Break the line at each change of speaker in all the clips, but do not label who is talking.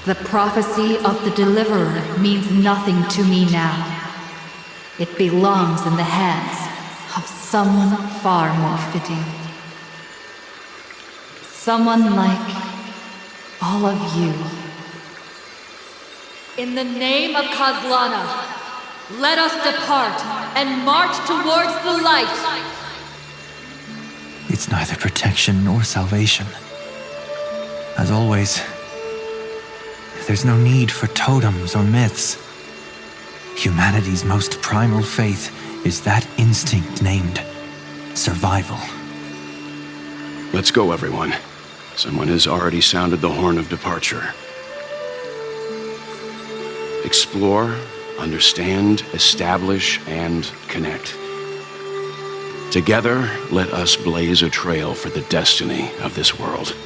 The prophecy of the Deliverer means nothing to me now. It belongs in the hands of someone far more fitting. Someone like all of you. In the name of Kozlana, let us depart and march towards the light.
It's neither protection nor salvation. As always, there's no need for totems or myths. Humanity's most primal faith is that instinct named survival.
Let's go, everyone. Someone has already sounded the horn of departure. Explore, understand, establish, and connect. Together, let us blaze a trail for the destiny of this world.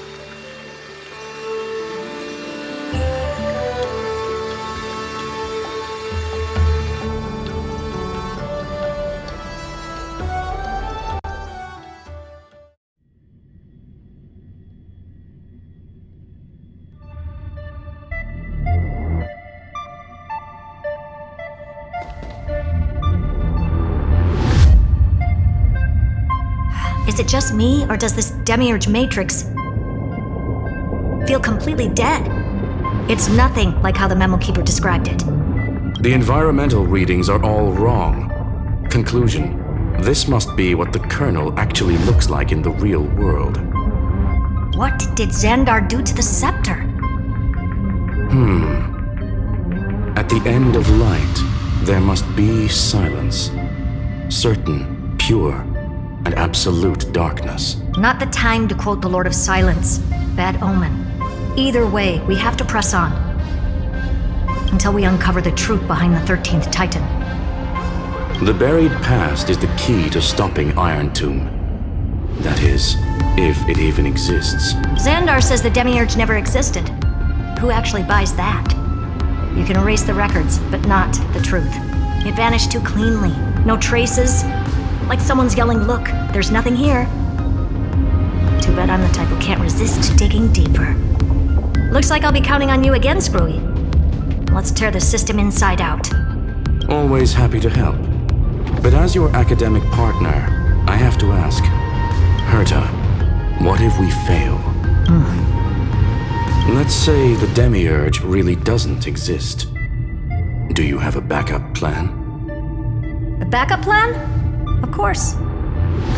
Is it just me, or does this demiurge matrix feel completely dead? It's nothing like how the memo keeper described it.
The environmental readings are all wrong. Conclusion: this must be what the kernel actually looks like in the real world.
What did Xandar do to the scepter?
At the end of light, there must be silence. Certain, pure, and absolute darkness.
Not the time to quote the Lord of Silence. Bad omen. Either way, we have to press on. Until we uncover the truth behind the 13th Titan.
The buried past is the key to stopping Iron Tomb. That is, if it even exists.
Xandar says the demiurge never existed. Who actually buys that? You can erase the records, but not the truth. It vanished too cleanly. No traces. Like someone's yelling, "Look, there's nothing here." Too bad I'm the type who can't resist digging deeper. Looks like I'll be counting on you again, Screwy. Let's tear the system inside out.
Always happy to help. But as your academic partner, I have to ask, Herta, what if we fail? Let's say the demiurge really doesn't exist. Do you have a backup plan?
A backup plan? Of course.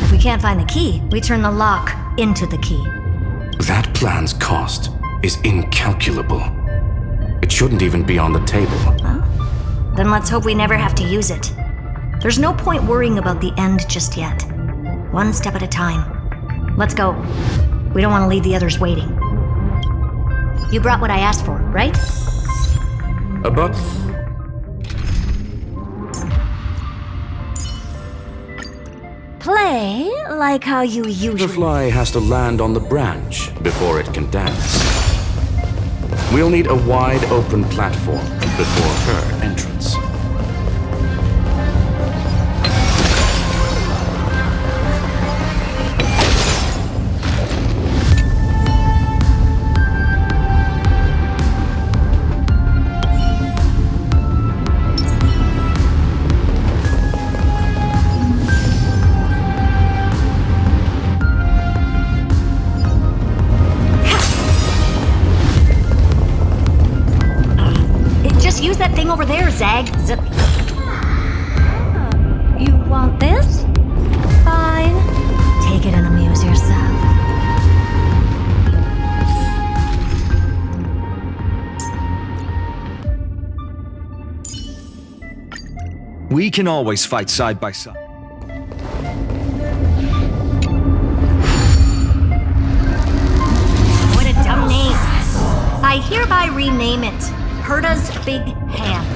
If we can't find the key, we turn the lock into the key.
That plan's cost is incalculable. It shouldn't even be on the table.
Well, then let's hope we never have to use it. There's no point worrying about the end just yet. One step at a time. Let's go. We don't want to leave the others waiting. You brought what I asked for, right?
But
Play like how you usually...
the fly has to land on the branch before it can dance. We'll need a wide open platform before her entrance.
Use that thing over there, Zag. You want this? Fine. Take it and amuse yourself.
We can always fight side by side.
What a dumb name. I hereby rename it Herta's Big Hand.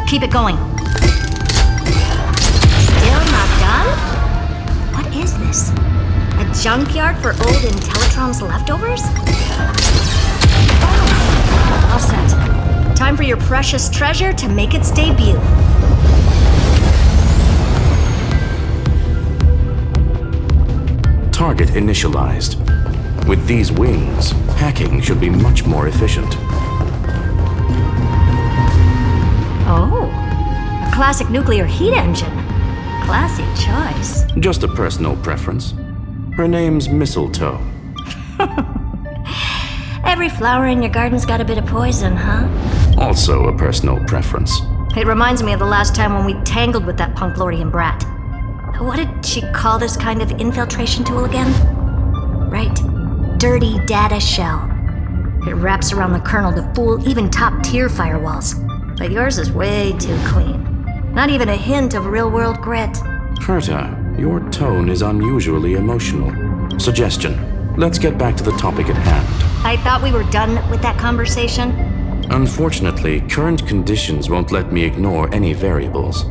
Keep it going. Still not done? What is this? A junkyard for old Intellitron's leftovers? Oh, all set. Time for your precious treasure to make its debut.
Target initialized. With these wings, hacking should be much more efficient.
Oh, a classic nuclear heat engine. Classy choice.
Just a personal preference. Her name's Mistletoe.
Every flower in your garden's got a bit of poison, huh?
Also a personal preference.
It reminds me of the last time when we tangled with that Punklordian brat. What did she call this kind of infiltration tool again? Right. Dirty data shell. It wraps around the kernel to fool even top-tier firewalls. But yours is way too clean. Not even a hint of real-world grit.
Herta, your tone is unusually emotional. Suggestion. Let's get back to the topic at hand.
I thought we were done with that conversation.
Unfortunately, current conditions won't let me ignore any variables.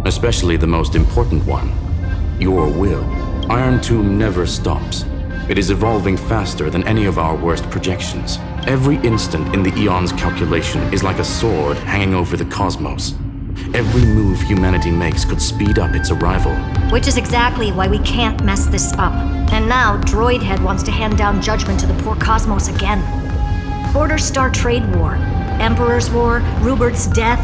Especially the most important one. Your will. Iron Tomb never stops. It is evolving faster than any of our worst projections. Every instant in the Eon's calculation is like a sword hanging over the cosmos. Every move humanity makes could speed up its arrival.
Which is exactly why we can't mess this up. And now, Droidhead wants to hand down judgment to the poor cosmos again. Border Star Trade War, Emperor's War, Rupert's death.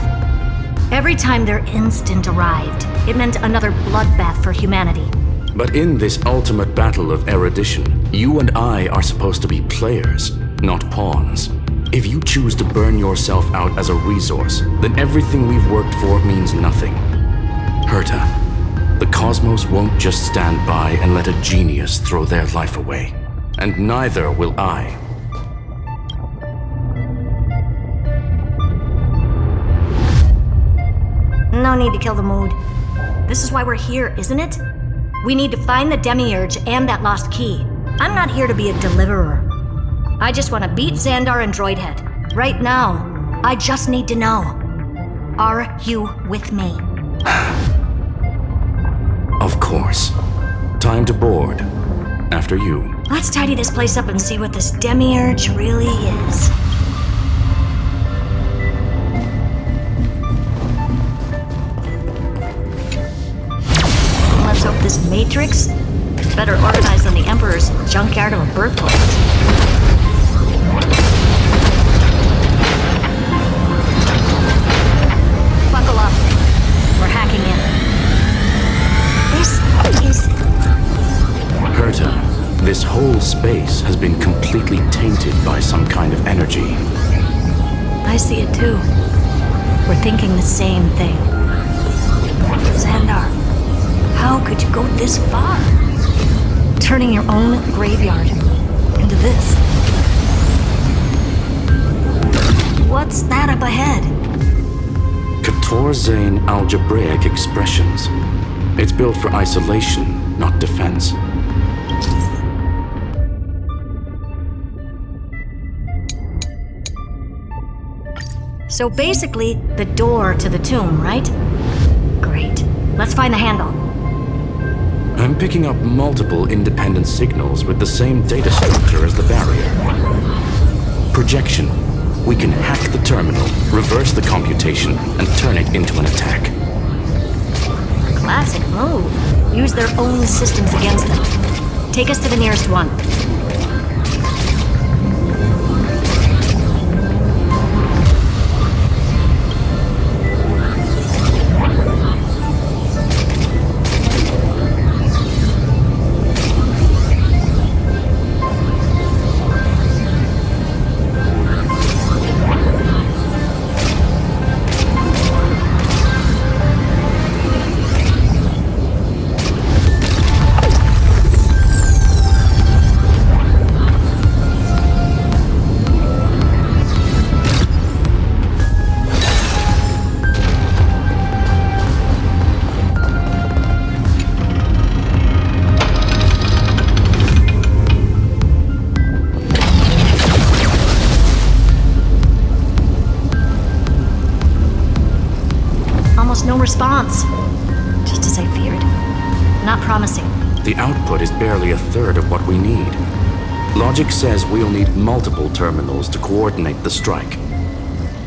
Every time their instant arrived, it meant another bloodbath for humanity.
But in this ultimate battle of erudition, you and I are supposed to be players, not pawns. If you choose to burn yourself out as a resource, then everything we've worked for means nothing. Herta, the cosmos won't just stand by and let a genius throw their life away. And neither will I.
No need to kill the mood. This is why we're here, isn't it? We need to find the Demiurge and that lost key. I'm not here to be a deliverer. I just want to beat Xandar and Droidhead. Right now, I just need to know. Are you with me?
Of course. Time to board. After you.
Let's tidy this place up and see what this Demiurge really is. Let's hope this Matrix is better organized than the Emperor's junkyard of a birthplace. Buckle up. We're hacking in. This is...
Herta, this whole space has been completely tainted by some kind of energy.
I see it too. We're thinking the same thing. Xandar, how could you go this far? Turning your own graveyard into this. What's that up ahead?
Katorzane algebraic expressions. It's built for isolation, not defense.
So basically, the door to the tomb, right? Great. Let's find the handle.
I'm picking up multiple independent signals with the same data structure as the barrier. Projection. We can hack the terminal, reverse the computation, and turn it into an attack.
Classic move. Use their own systems against them. Take us to the nearest one. calls, no response. Just as I feared. Not promising.
The output is barely a third of what we need. Logic says we'll need multiple terminals to coordinate the strike.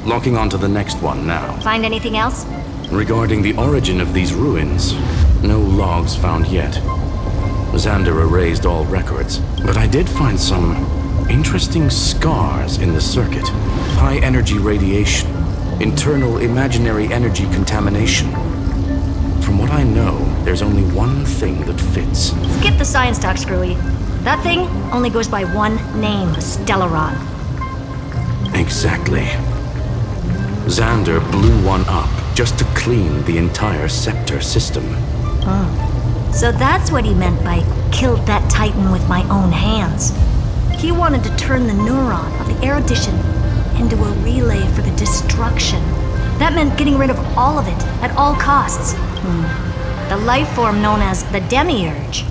Locking onto the next one now.
Find anything else?
Regarding the origin of these ruins, no logs found yet. Xander erased all records, but I did find some interesting scars in the circuit. High energy radiation, internal imaginary energy contamination. From what I know, there's only one thing that fits.
Skip the science talk, Screwy. That thing only goes by one name, Stellaron.
Exactly. Xander blew one up just to clean the entire scepter system.
So that's what he meant by killed that Titan with my own hands. He wanted to turn the neuron of the erudition into a relay for the destruction. That meant getting rid of all of it, at all costs. The life form known as the Demiurge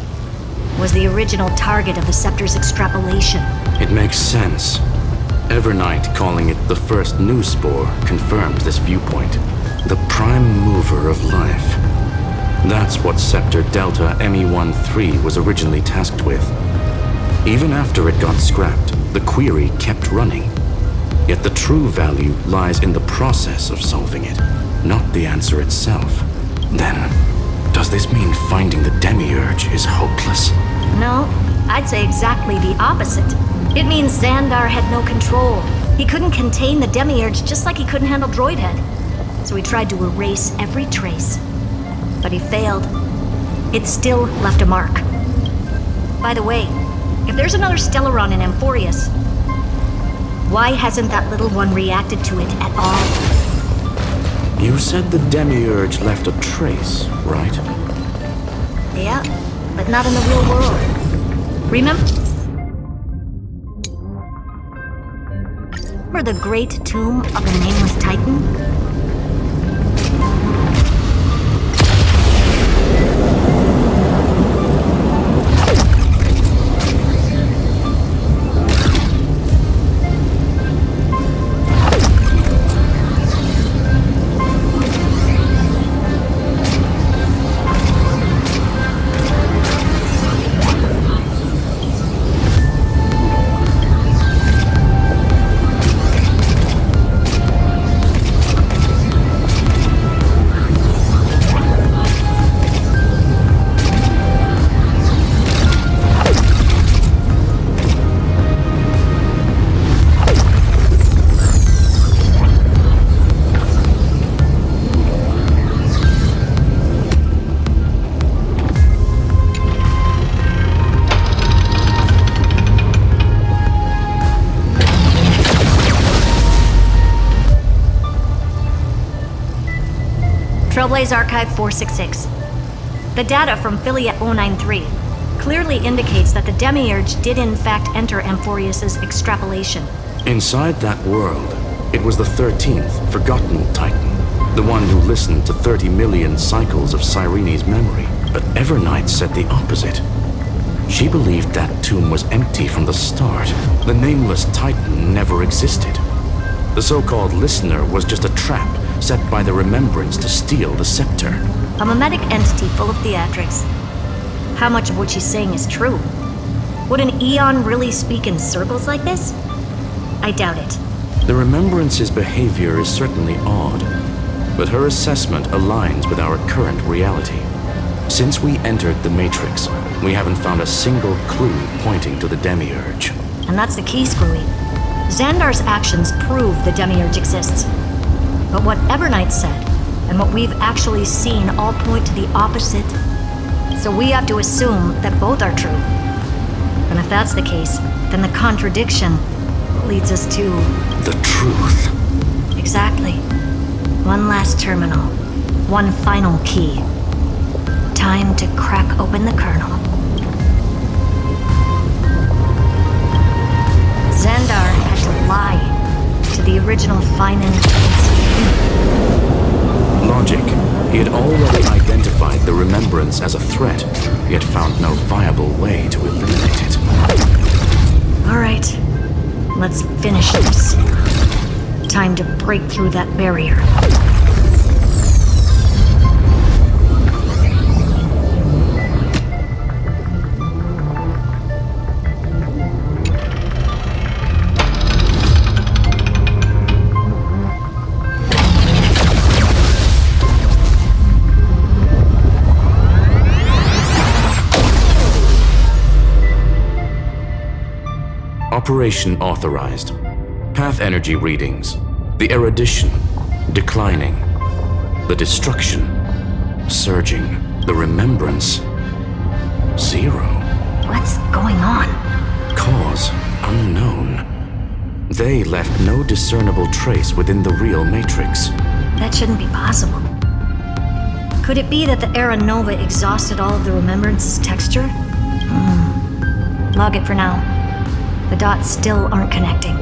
was the original target of the Scepter's extrapolation.
It makes sense. Evernight calling it the first new spore confirmed this viewpoint. The prime mover of life. That's what Scepter Delta ME-13 was originally tasked with. Even after it got scrapped, the query kept running. Yet the true value lies in the process of solving it, not the answer itself. Then, does this mean finding the Demiurge is hopeless?
No, I'd say exactly the opposite. It means Xandar had no control. He couldn't contain the Demiurge just like he couldn't handle Droidhead. So he tried to erase every trace. But he failed. It still left a mark. By the way, if there's another Stellaron in Amphoreous, why hasn't that little one reacted to it at all?
You said the Demiurge left a trace, right?
Yeah, but not in the real world. Remember the great tomb of the Nameless Titan? Trailblaze Archive 466. The data from Philia 093 clearly indicates that the Demiurge did in fact enter Amphoreous' extrapolation.
Inside that world, it was the 13th forgotten Titan, the one who listened to 30 million cycles of Cyrene's memory. But Evernight said the opposite. She believed that tomb was empty from the start. The Nameless Titan never existed. The so-called listener was just a trap set by the Remembrance to steal the scepter.
A mimetic entity full of theatrics. How much of what she's saying is true? Would an Eon really speak in circles like this? I doubt it.
The Remembrance's behavior is certainly odd, but her assessment aligns with our current reality. Since we entered the Matrix, we haven't found a single clue pointing to the Demiurge.
And that's the key, Screwy. Xandar's actions prove the Demiurge exists. But what Evernight said, and what we've actually seen all point to the opposite. So we have to assume that both are true. And if that's the case, then the contradiction leads us to...
the truth.
Exactly. One last terminal. One final key. Time to crack open the kernel. Xandar had to lie to the original Finan.
Logic. He had already identified the Remembrance as a threat, yet found no viable way to eliminate it.
All right. Let's finish this. Time to break through that barrier.
Operation authorized. Path energy readings. The erudition. Declining. The destruction. Surging. The remembrance. 0.
What's going on?
Cause unknown. They left no discernible trace within the real Matrix.
That shouldn't be possible. Could it be that the Era Nova exhausted all of the remembrance's texture? Log it for now. The dots still aren't connecting.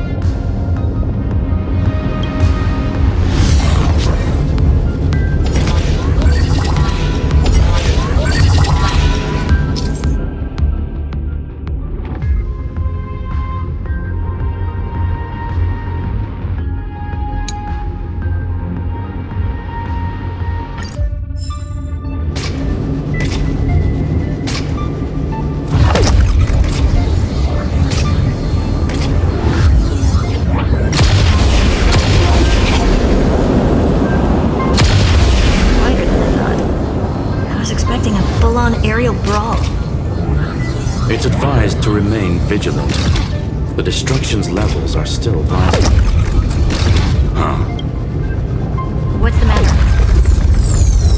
Aerial brawl.
It's advised to remain vigilant. The destruction's levels are still rising.
What's the matter?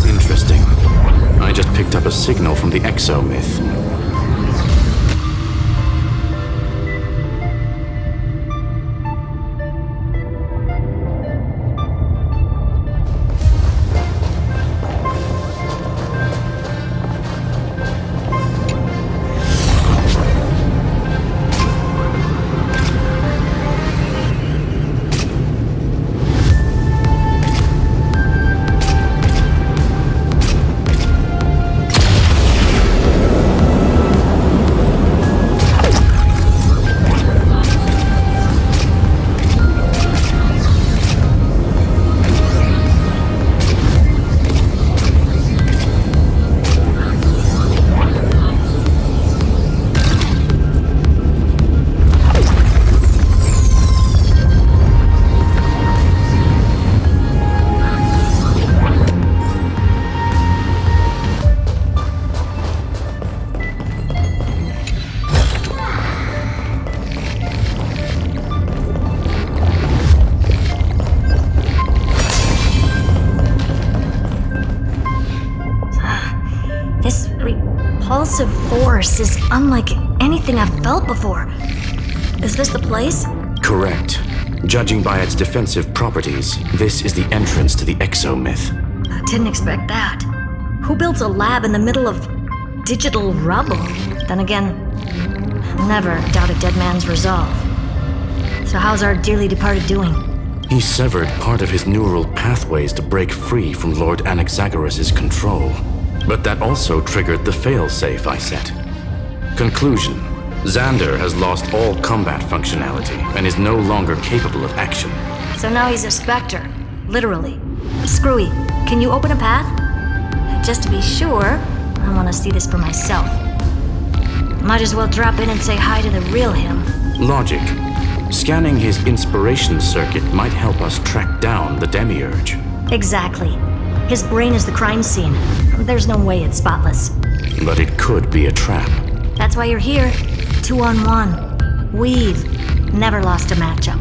Interesting. I just picked up a signal from the exo-myth.
Repulsive force is unlike anything I've felt before. Is this the place?
Correct. Judging by its defensive properties, this is the entrance to the exo-myth.
I didn't expect that. Who builds a lab in the middle of digital rubble? Then again, never doubt a dead man's resolve. So how's our dearly departed doing?
He severed part of his neural pathways to break free from Lord Anaxagoras' control. But that also triggered the failsafe I set. Conclusion: Xander has lost all combat functionality and is no longer capable of action.
So now he's a specter, literally. Screwy, can you open a path? Just to be sure, I want to see this for myself. Might as well drop in and say hi to the real him.
Logic. Scanning his inspiration circuit might help us track down the demiurge.
Exactly. His brain is the crime scene. There's no way it's spotless.
But it could be a trap.
That's why you're here. 2-on-1. We've never lost a matchup.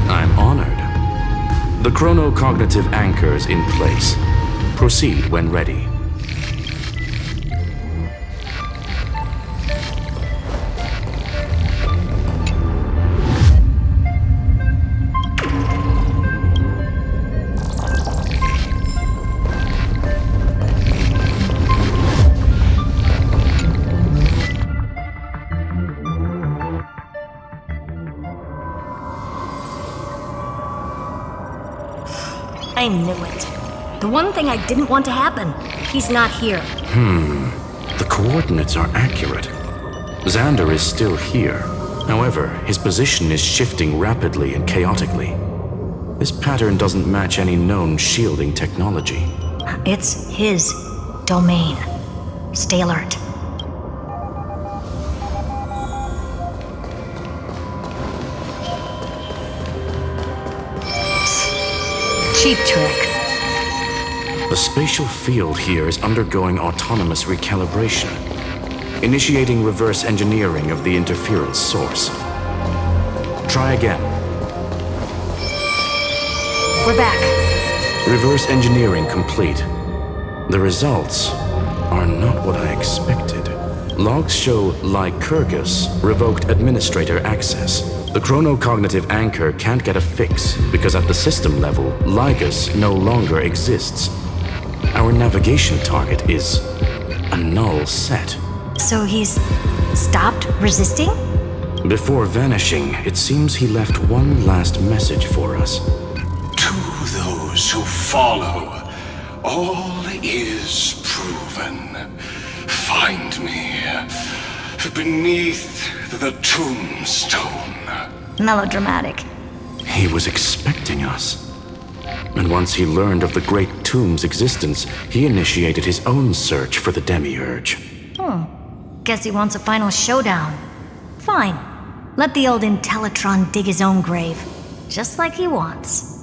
I'm honored. The chronocognitive anchor's in place. Proceed when ready.
I knew it. The one thing I didn't want to happen. He's not here.
The coordinates are accurate. Xander is still here. However, his position is shifting rapidly and chaotically. This pattern doesn't match any known shielding technology.
It's his domain. Stay alert. Cheap trick.
The spatial field here is undergoing autonomous recalibration. Initiating reverse engineering of the interference source. Try again.
We're back.
Reverse engineering complete. The results are not what I expected. Logs show Lycurgus revoked administrator access. The chronocognitive anchor can't get a fix because at the system level, Lycus no longer exists. Our navigation target is a null set.
So he's stopped resisting?
Before vanishing, it seems he left one last message for us.
To those who follow, all is proven. Find me beneath the tombstone.
Melodramatic.
He was expecting us. And once he learned of the Great Tomb's existence, he initiated his own search for the Demiurge.
Guess he wants a final showdown. Fine. Let the old Intellitron dig his own grave. Just like he wants.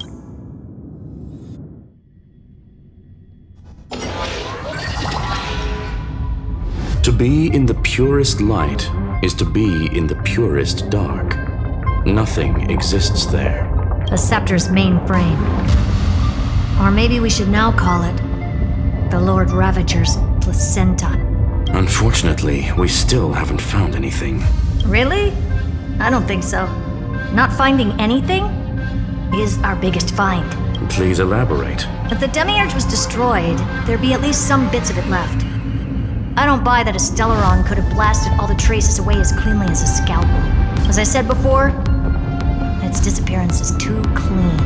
To be in the purest light is to be in the purest dark. Nothing exists there.
The Scepter's main frame. Or maybe we should now call it the Lord Ravager's placenta.
Unfortunately, we still haven't found anything.
Really? I don't think so. Not finding anything is our biggest find.
Please elaborate.
If the Demiurge was destroyed, there'd be at least some bits of it left. I don't buy that a Stellaron could have blasted all the traces away as cleanly as a scalpel. As I said before, its disappearance is too clean.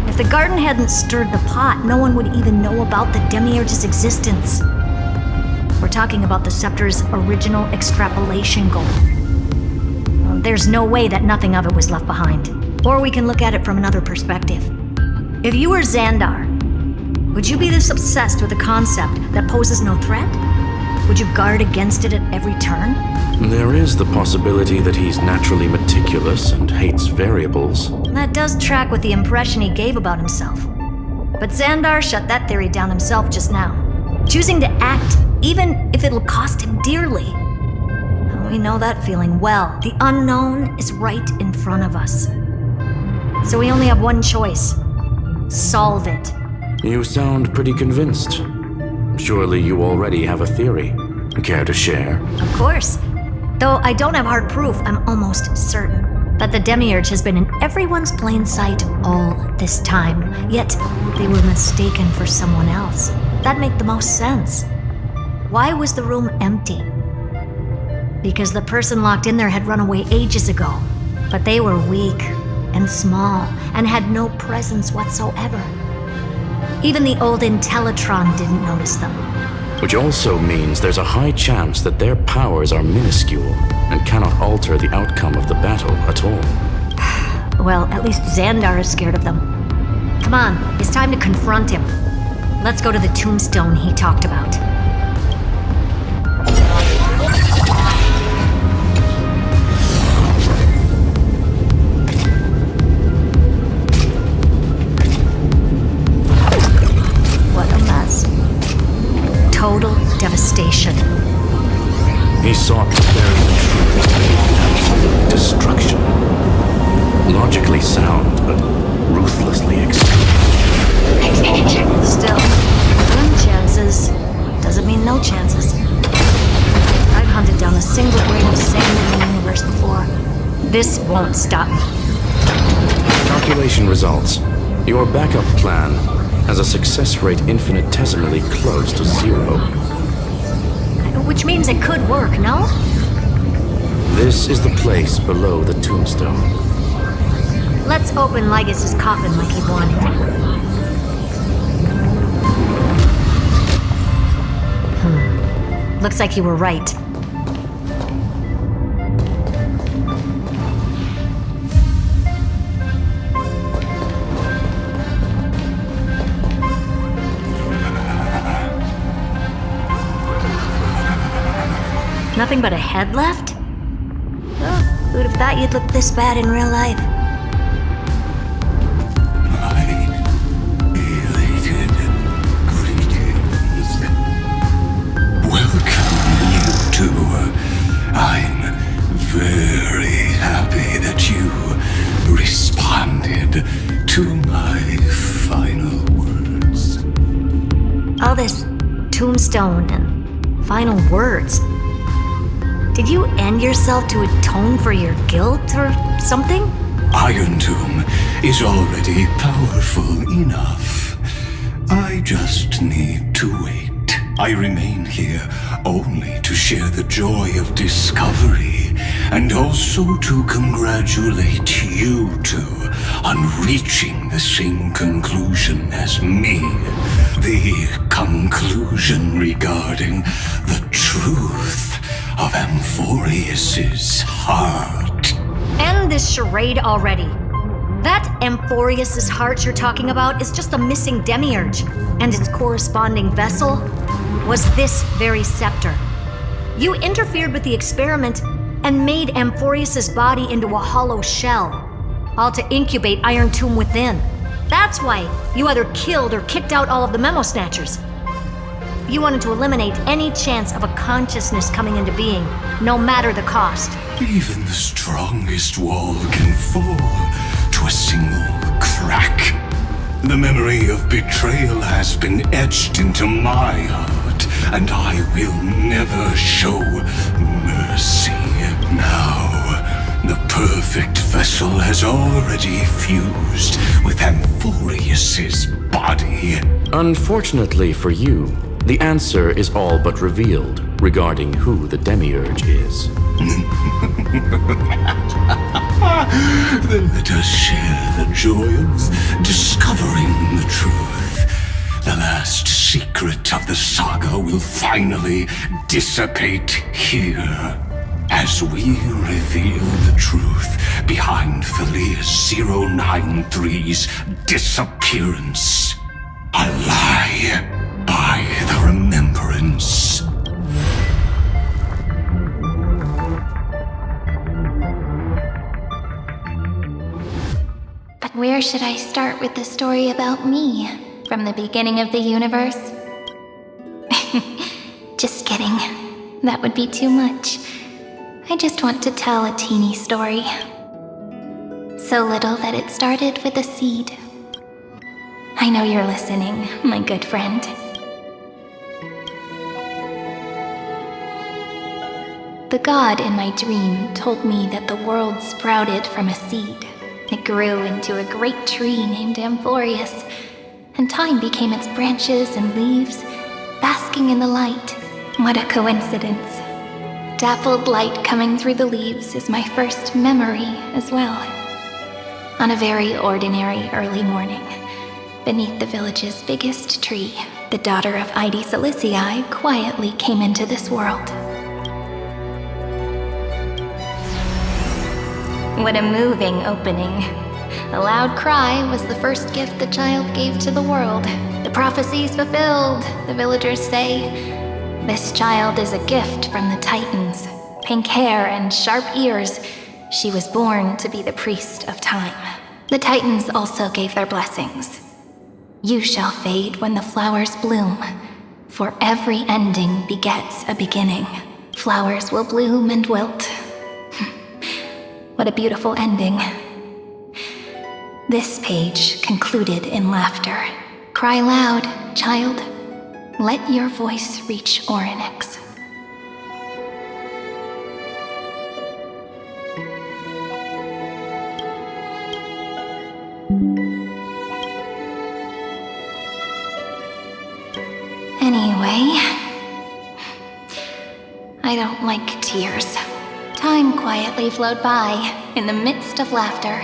If the garden hadn't stirred the pot, no one would even know about the Demiurge's existence. We're talking about the Scepter's original extrapolation goal. There's no way that nothing of it was left behind. Or we can look at it from another perspective. If you were Xandar, would you be this obsessed with a concept that poses no threat? Would you guard against it at every turn?
There is the possibility that he's naturally meticulous and hates variables.
That does track with the impression he gave about himself. But Xandar shut that theory down himself just now, choosing to act even if it'll cost him dearly. We know that feeling well. The unknown is right in front of us. So we only have one choice. Solve it.
You sound pretty convinced. Surely you already have a theory. Care to share?
Of course. Though I don't have hard proof, I'm almost certain that the Demiurge has been in everyone's plain sight all this time. Yet, they were mistaken for someone else. That'd make the most sense. Why was the room empty? Because the person locked in there had run away ages ago. But they were weak and small and had no presence whatsoever. Even the old Intellitron didn't notice them.
Which also means there's a high chance that their powers are minuscule and cannot alter the outcome of the battle at all.
Well, at least Xandar is scared of them. Come on, it's time to confront him. Let's go to the tombstone he talked about. Total devastation.
He sought to bury the truth in absolute destruction. Logically sound, but ruthlessly extreme.
Still, one chances doesn't mean no chances. I've hunted down a single grain of sand in the universe before. This won't stop me.
Calculation results. Your backup plan has a success rate infinitesimally close to 0.
Which means it could work, no?
This is the place below the tombstone.
Let's open Lycus's coffin like he wanted. Looks like you were right. Nothing but a head left? Oh, who'd have thought you'd look this bad in real life?
My elated greetings. Welcome you very happy that you responded to my final words.
All this tombstone and final words. Did you end yourself to atone for your guilt or something?
Iron Tomb is already powerful enough. I just need to wait. I remain here only to share the joy of discovery and also to congratulate you two on reaching the same conclusion as me. The conclusion regarding the truth of Amphoreous' heart.
End this charade already. That Amphoreous' heart you're talking about is just a missing demiurge, and its corresponding vessel was this very scepter. You interfered with the experiment and made Amphoreous' body into a hollow shell, all to incubate Iron Tomb within. That's why you either killed or kicked out all of the Memo Snatchers. You wanted to eliminate any chance of a consciousness coming into being, no matter the cost.
Even the strongest wall can fall to a single crack. The memory of betrayal has been etched into my heart, and I will never show mercy. Now, the perfect vessel has already fused with Amphoreous' body.
Unfortunately for you, the answer is all but revealed regarding who the Demiurge is.
Then let us share the joy of discovering the truth. The last secret of the saga will finally dissipate here as we reveal the truth behind Felius 093's disappearance. A lie by the remembrance.
But where should I start with the story about me? From the beginning of the universe? Just kidding. That would be too much. I just want to tell a teeny story. So little that it started with a seed. I know you're listening, my good friend. The god in my dream told me that the world sprouted from a seed. It grew into a great tree named Amphoreous, and time became its branches and leaves, basking in the light. What a coincidence. Dappled light coming through the leaves is my first memory as well. On a very ordinary early morning, beneath the village's biggest tree, the daughter of Ide Silicii quietly came into this world. What a moving opening. A loud cry was the first gift the child gave to the world. The prophecy's fulfilled, the villagers say. This child is a gift from the Titans. Pink hair and sharp ears, she was born to be the priest of time. The Titans also gave their blessings. You shall fade when the flowers bloom, for every ending begets a beginning. Flowers will bloom and wilt. What a beautiful ending. This page concluded in laughter. Cry loud, child. Let your voice reach Orynyx. Anyway, I don't like tears. Time quietly flowed by, in the midst of laughter.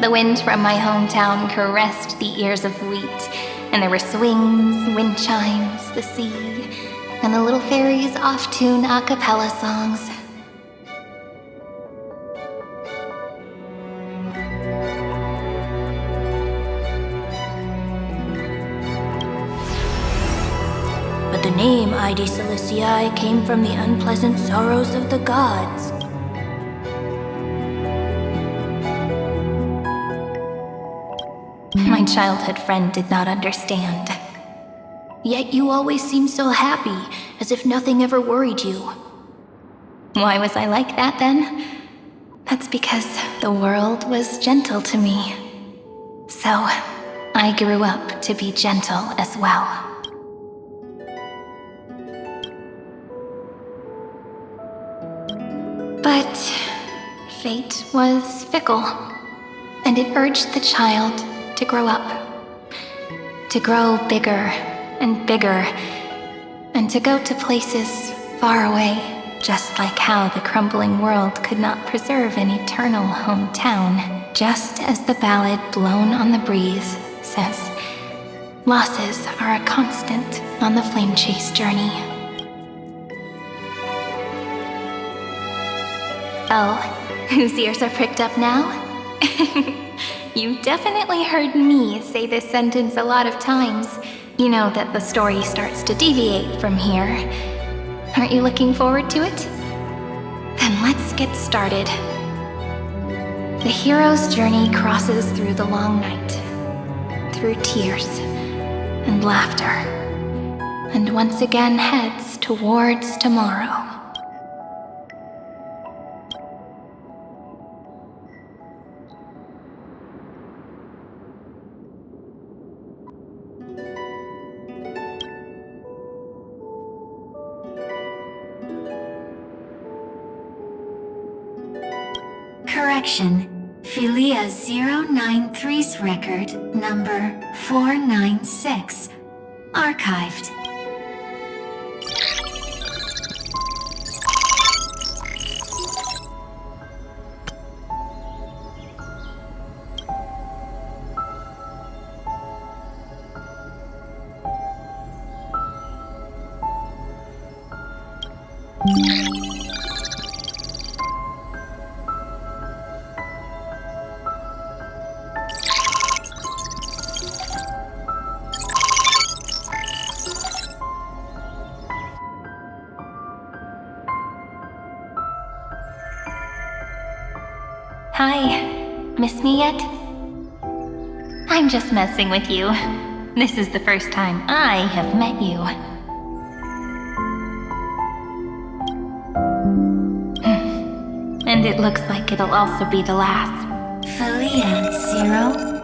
The wind from my hometown caressed the ears of wheat, and there were swings, wind chimes, the sea, and the little fairies off-tune a cappella songs. But the name Ide Silicii came from the unpleasant sorrows of the gods. My childhood friend did not understand. Yet you always seemed so happy, as if nothing ever worried you. Why was I like that then? That's because the world was gentle to me. So, I grew up to be gentle as well. But fate was fickle, and it urged the child to grow up. To grow bigger and bigger, and to go to places far away, just like how the crumbling world could not preserve an eternal hometown. Just as the ballad blown on the breeze says, losses are a constant on the flame chase journey. Oh, whose ears are pricked up now? You definitely heard me say this sentence a lot of times. You know that the story starts to deviate from here. Aren't you looking forward to it? Then let's get started. The hero's journey crosses through the long night, through tears and laughter, and once again heads towards tomorrow.
Correction. Philia 093's record, number 496. Archived.
Hi, miss me yet? I'm just messing with you. This is the first time I have met you. And it looks like it'll also be the last.
Philia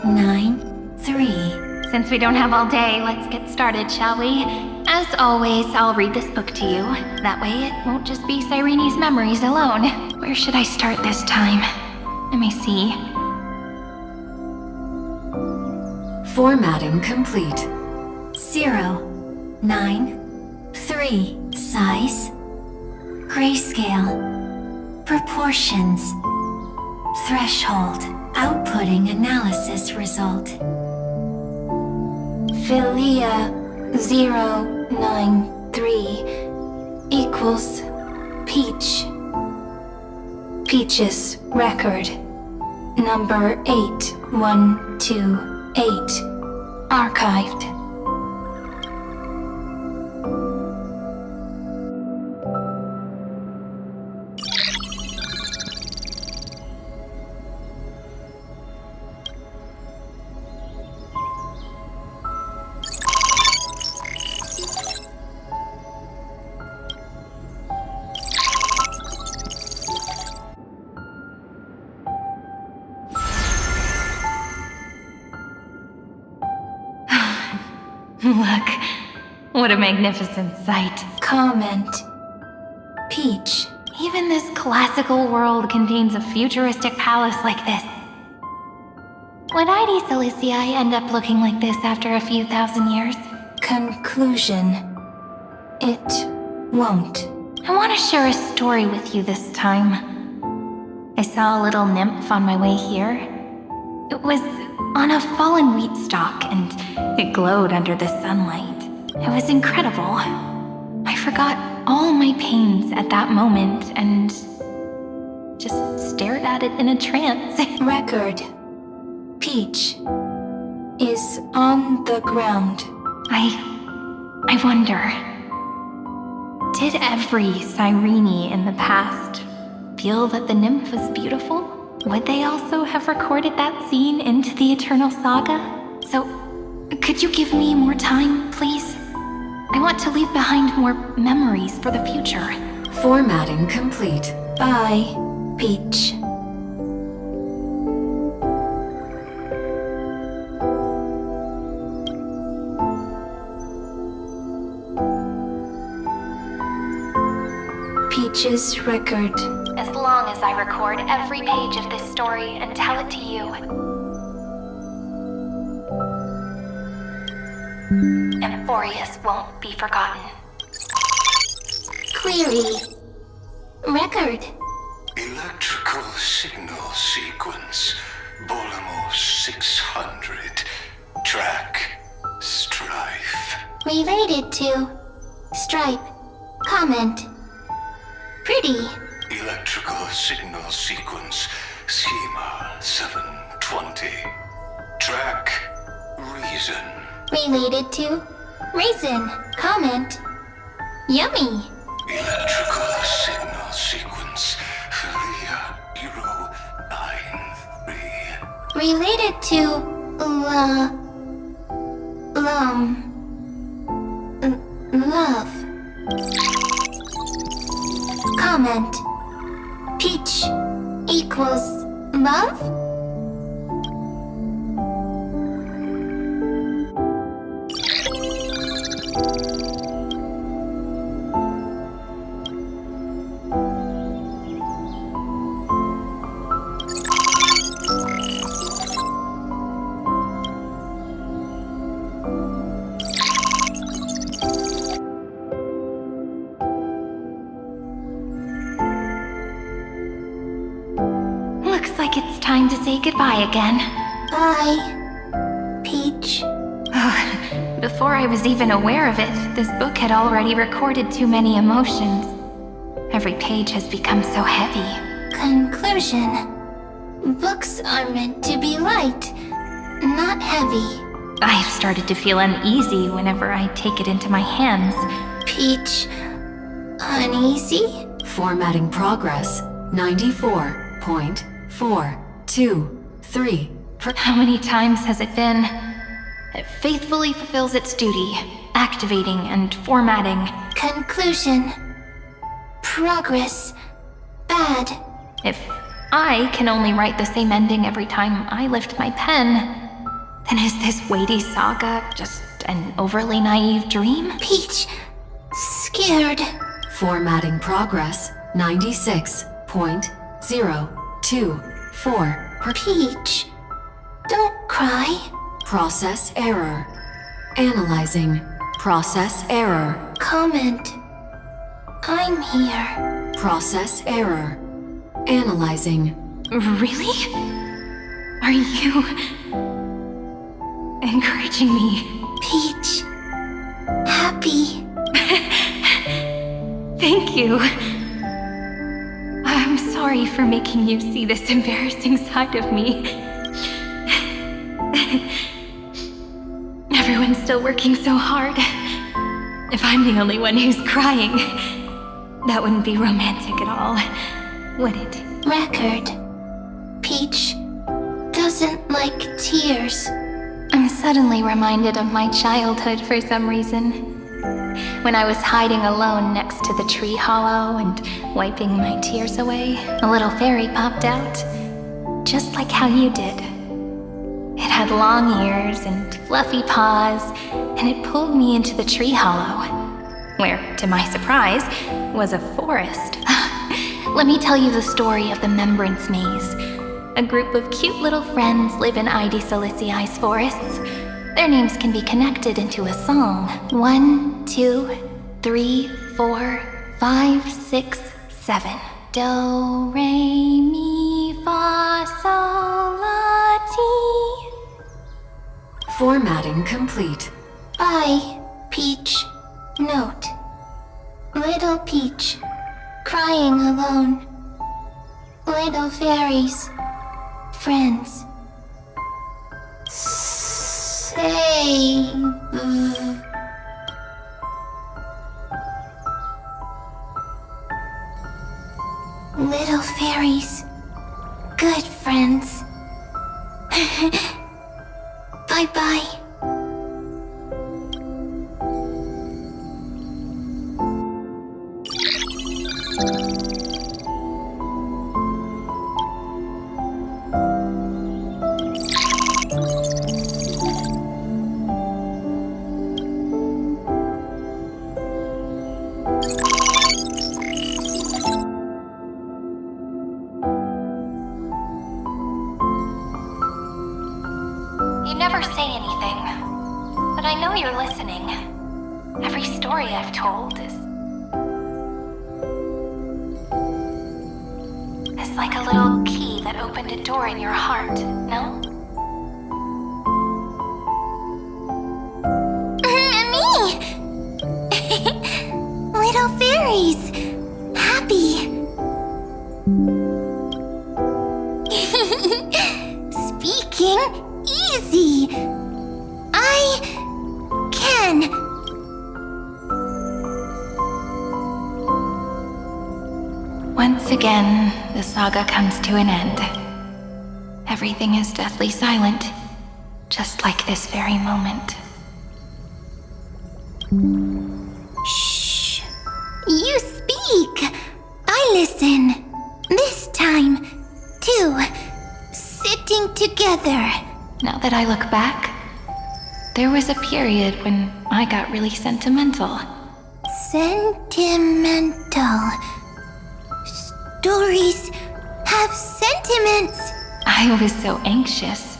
093.
Since we don't have all day, let's get started, shall we? As always, I'll read this book to you. That way it won't just be Cyrene's memories alone. Where should I start this time? Let me see.
Formatting complete. 093. Size. Grayscale. Proportions. Threshold. Outputting analysis result.
Philia 093 equals Peach. Peach's record, number 8128, archived. Look, what a magnificent sight.
Comment. Peach.
Even this classical world contains a futuristic palace like this. Would ID Silicii end up looking like this after a few thousand years?
Conclusion. It won't.
I want to share a story with you this time. I saw a little nymph on my way here. It was on a fallen wheat stalk, and it glowed under the sunlight. It was incredible. I forgot all my pains at that moment and just stared at it in a trance.
Record. Peach is on the ground.
I wonder, did every Cyrene in the past feel that the nymph was beautiful? Would they also have recorded that scene into the Eternal Saga? So, could you give me more time, please? I want to leave behind more memories for the future.
Formatting complete. Bye, Peach. Peach's record.
As long as I record every page of this story and tell it to you. Amphoreous won't be forgotten.
Query. Record.
Electrical signal sequence. Bolamos 600. Track. Strife.
Related to. Stripe. Comment. Pretty.
Electrical signal sequence. Schema 720. Track. Reason.
Related to. Raisin. Comment. Yummy.
Electrical signal sequence. Philia 093.
Related to. Love. Comment. Peach equals love?
Looks like it's time to say goodbye again.
Bye, Peach.
Before I was even aware of it, this book had already recorded too many emotions. Every page has become so heavy.
Conclusion. Books are meant to be light, not heavy.
I have started to feel uneasy whenever I take it into my hands.
Peach, uneasy?
Formatting progress 94.423.
How many times has it been? It faithfully fulfills its duty, activating and formatting.
Conclusion. Progress. Bad.
If I can only write the same ending every time I lift my pen, then is this weighty saga just an overly naive dream?
Peach, scared.
Formatting progress 96.024.
Peach, don't cry.
Process error. Analyzing. Process error.
Comment. I'm here.
Process error. Analyzing.
Really? Are you encouraging me?
Peach, happy.
Thank you. I'm sorry for making you see this embarrassing side of me. Everyone's still working so hard. If I'm the only one who's crying, that wouldn't be romantic at all, would it?
Record. Peach doesn't like tears.
I'm suddenly reminded of my childhood for some reason. When I was hiding alone next to the tree hollow and wiping my tears away, a little fairy popped out, just like how you did. It had long ears and fluffy paws, and it pulled me into the tree hollow, where, to my surprise, was a forest. Let me tell you the story of the Membrance Maze. A group of cute little friends live in Ide Silicii's forests. Their names can be connected into a song. 1, 2, 3, 4, 5, 6, 7. Do, re, mi, fa, sol, la, ti.
Formatting complete.
Bye, Peach. Note. Little Peach, crying alone. Little fairies, friends. Save. Little fairies, good friends. Bye-bye.
You never say anything, but I know you're listening. Every story I've told is like a little key that opened a door in your heart, no?
Me! Little fairies! Happy! Speaking easy! I can.
Once again, the saga comes to an end. Everything is deathly silent, just like this very moment.
Shh. You speak. I listen. This time, too. Sitting together.
Now that I look back, there was a period when I got really sentimental.
Sentimental. Stories have sentiments.
I was so anxious,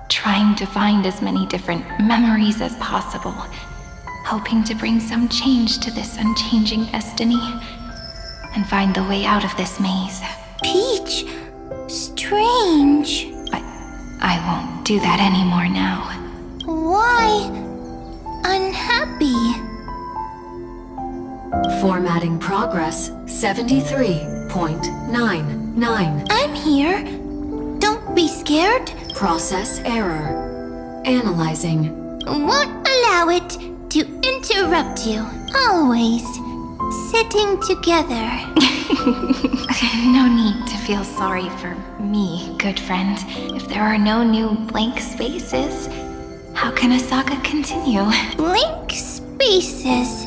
trying to find as many different memories as possible, hoping to bring some change to this unchanging destiny, and find the way out of this maze.
Peach, strange.
I won't do that anymore now.
Why unhappy?
Formatting progress 73.99.
I'm here. Don't be scared.
Process error. Analyzing.
Won't allow it to interrupt you. Always sitting together.
No need to feel sorry for me, good friend. If there are no new blank spaces, how can a saga continue?
Blank spaces.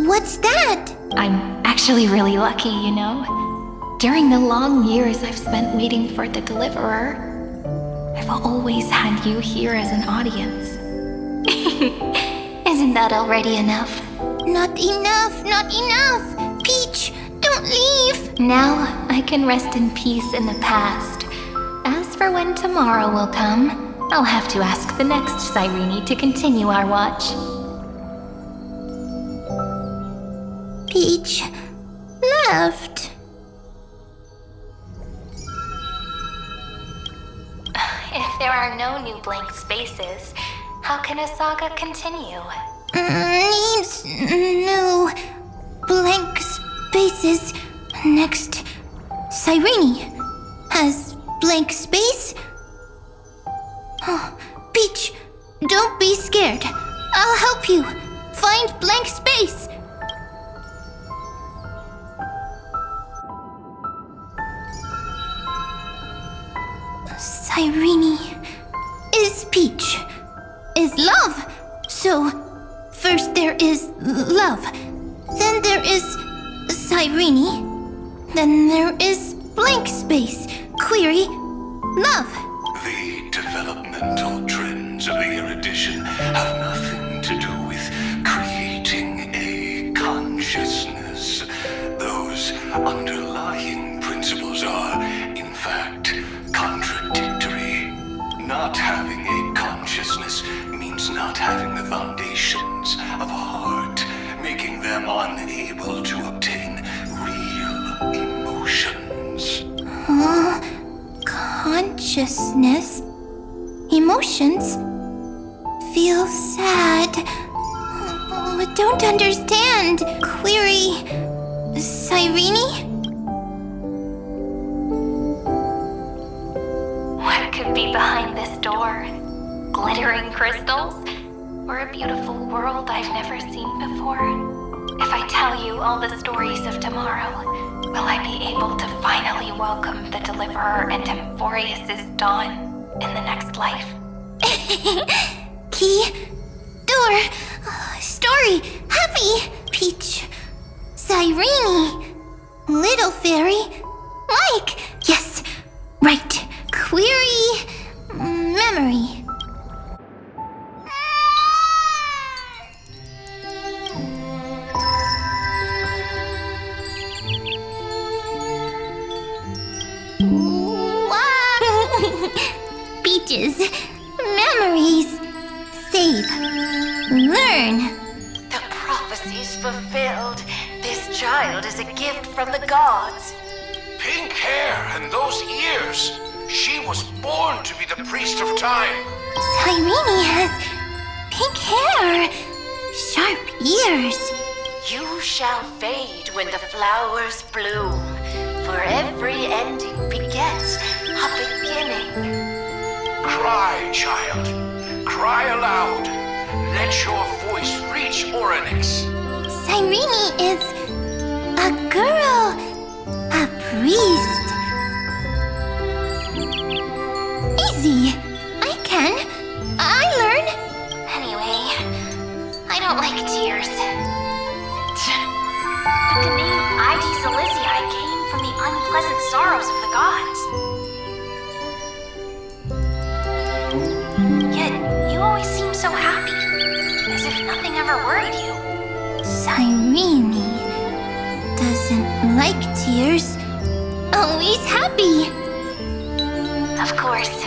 What's that?
I'm actually really lucky, you know? During the long years I've spent waiting for the Deliverer, I've always had you here as an audience.
Isn't that already enough? Not enough, not enough! Peach, don't leave!
Now I can rest in peace in the past. As for when tomorrow will come, I'll have to ask the next Cyrene to continue our watch.
Peach left.
If there are no new blank spaces, how can a saga continue?
Needs new blank spaces. Next, Cyrene has blank space. Oh, Peach, don't be scared. I'll help you find blank space. Cyrene is Peach, is love. So, first there is love, then there is Cyrene, then there is blank space, query, love.
The developmental trends of the erudition have nothing to do with creating a consciousness. Those underlying principles are, in fact, contradictory. Not having a consciousness means not having the foundations of a heart, making them unable to obtain real emotions.
Consciousness, emotions, feel sad. Oh, I don't understand. Query, Cyrene?
What could be behind this door? Glittering crystals? Or a beautiful world I've never seen before? If I tell you all the stories of tomorrow, will I be able to finally welcome the Deliverer and Amphoreous' dawn in the next life?
Key, door, story, happy, Peach, Cyrene, little fairy, like, yes, right, query, memory. Peaches, Memories. Save. Learn.
The prophecy's fulfilled. This child is a gift from the gods.
Pink hair and those ears. She was born to be the priest of time.
Cyrene has pink hair. Sharp ears.
You shall fade when the flowers bloom, for every ending begets a beginning.
Cry, child. Cry aloud. Let your voice reach Orynyx.
Cyrene is a girl. A priest. Easy. I can. I learn.
Anyway, I don't like tears. But the name Id Zelizii came from the unpleasant sorrows of the gods. Yet, you always seem so happy, as if nothing ever worried you.
Cyrene doesn't like tears. Always happy.
Of course,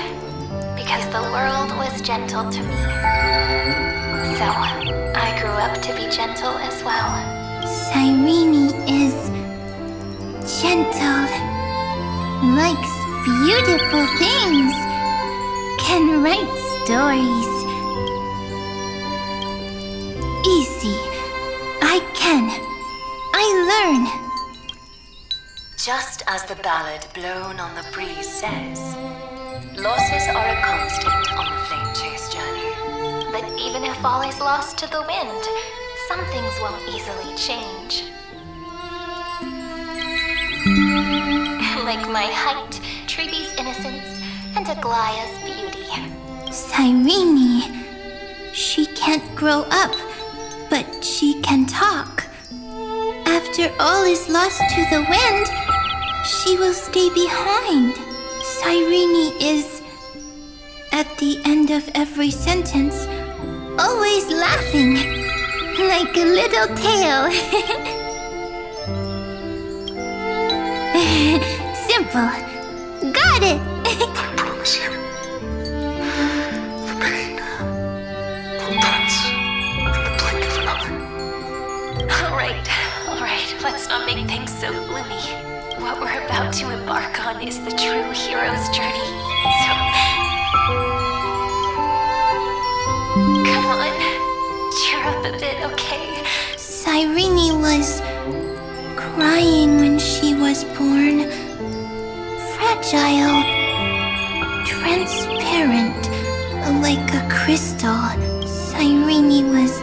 because the world was gentle to me. So, I grew up to be gentle as well.
Cyrene is gentle. Likes beautiful things. Can write stories. Easy. I can. I learn.
Just as the ballad blown on the breeze says, losses are a constant on the flame chase journey.
But even if all is lost to the wind, some things won't easily change. Like my height, Triby's innocence, and Aglaya's beauty.
Cyrene. She can't grow up, but she can talk. After all is lost to the wind, she will stay behind. Cyrene is, at the end of every sentence, always laughing, like a little tail. Simple. Got it!
I promise you. The pain will pass in the blink of an eye.
All right, let's not make things so gloomy. What we're about to embark on is the true hero's journey. So, come on, cheer up a bit, okay?
Cyrene was crying when she was born. Fragile, transparent, like a crystal. Cyrene was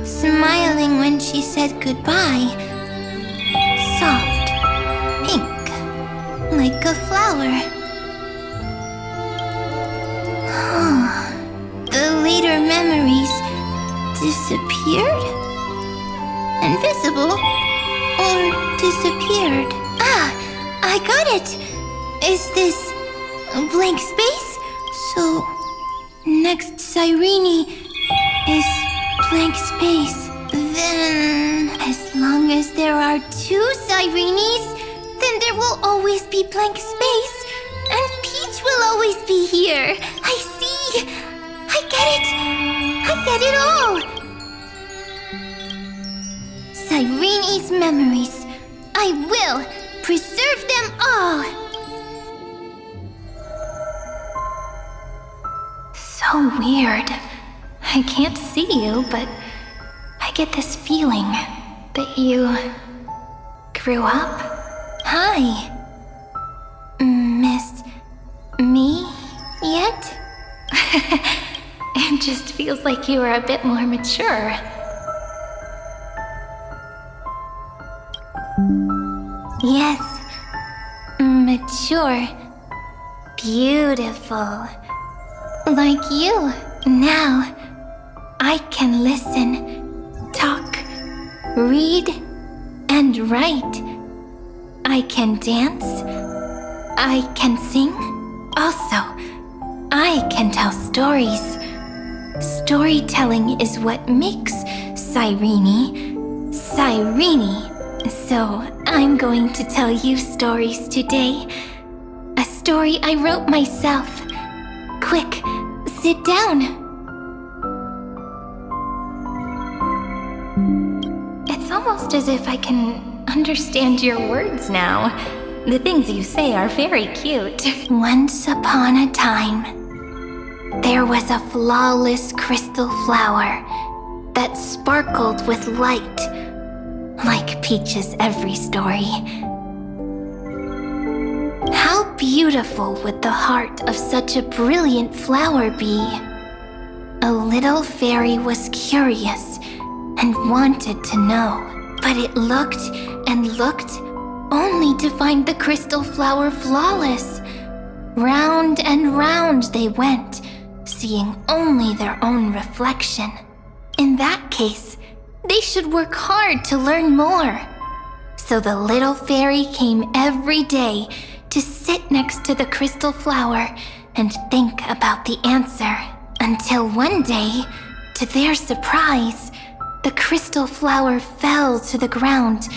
smiling when she said goodbye. Soft, pink, like a flower. The later memories disappeared? Invisible? Or disappeared? Ah, I got it! Is this a blank space? So, next Cyrene is blank space. Then, as long as there are two Cyrenes, then there will always be blank space. And Peach will always be here. I see! I get it! I get it all! Cyrene's memories. I will preserve them all!
So weird. I can't see you, but I get this feeling that you grew up.
Hi. Miss me yet?
It just feels like you are a bit more mature.
Yes. Mature. Beautiful. Like you. Now, I can listen, talk, read, and write. I can dance. I can sing. Also, I can tell stories. Storytelling is what makes Cyrene, Cyrene. So, I'm going to tell you stories today. A story I wrote myself. Quick, sit sit down.
It's almost as if I can understand your words now. The things you say are very cute.
Once upon a time, there was a flawless crystal flower that sparkled with light, like Peach's every story. How beautiful would the heart of such a brilliant flower be? A little fairy was curious and wanted to know, but it looked and looked only to find the crystal flower flawless. Round and round they went, seeing only their own reflection. In that case, they should work hard to learn more. So the little fairy came every day to sit next to the crystal flower and think about the answer. Until one day, to their surprise, the crystal flower fell to the ground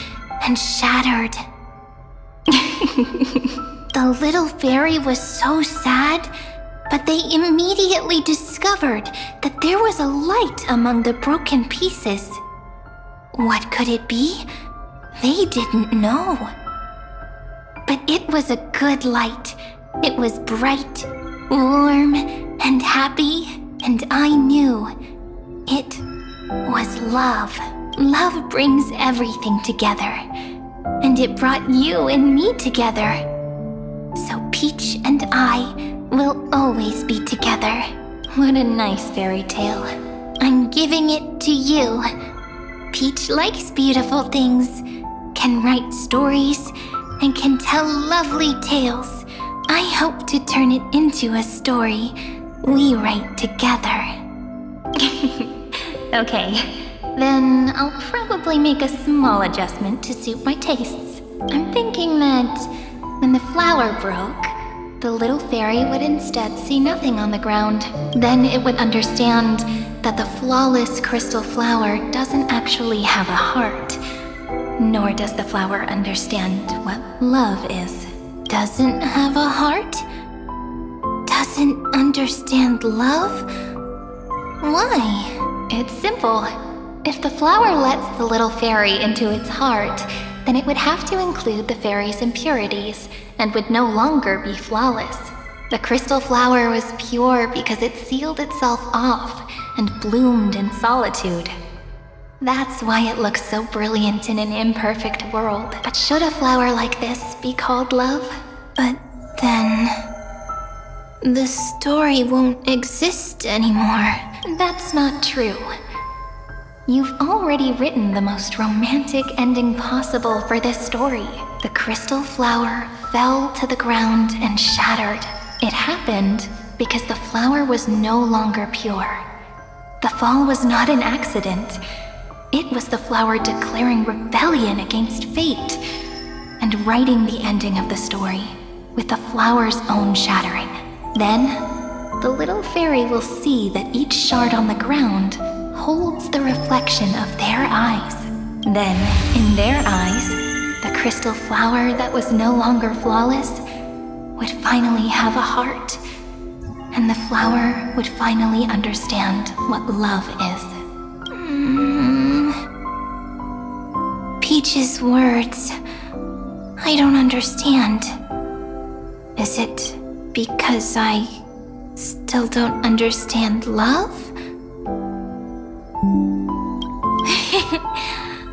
and shattered. The little fairy was so sad, but they immediately discovered that there was a light among the broken pieces. What could it be? They didn't know. But it was a good light. It was bright, warm, and happy, and I knew it was love. Love brings everything together, and it brought you and me together. So Peach and I will always be together.
What a nice fairy tale.
I'm giving it to you. Peach likes beautiful things, can write stories, and can tell lovely tales. I hope to turn it into a story we write together.
Okay, then I'll probably make a small adjustment to suit my tastes. I'm thinking that when the flower broke, the little fairy would instead see nothing on the ground. Then it would understand that the flawless crystal flower doesn't actually have a heart. Nor does the flower understand what love is.
Doesn't have a heart? Doesn't understand love? Why?
It's simple. If the flower lets the little fairy into its heart, then it would have to include the fairy's impurities and would no longer be flawless. The crystal flower was pure because it sealed itself off and bloomed in solitude. That's why it looks so brilliant in an imperfect world. But should a flower like this be called love?
But then the story won't exist anymore.
That's not true. You've already written the most romantic ending possible for this story. The crystal flower fell to the ground and shattered. It happened because the flower was no longer pure. The fall was not an accident. It was the flower declaring rebellion against fate and writing the ending of the story with the flower's own shattering. Then, the little fairy will see that each shard on the ground holds the reflection of their eyes. Then, in their eyes, the crystal flower that was no longer flawless would finally have a heart, and the flower would finally understand what love is.
Peach's words, I don't understand. Is it because I still don't understand love?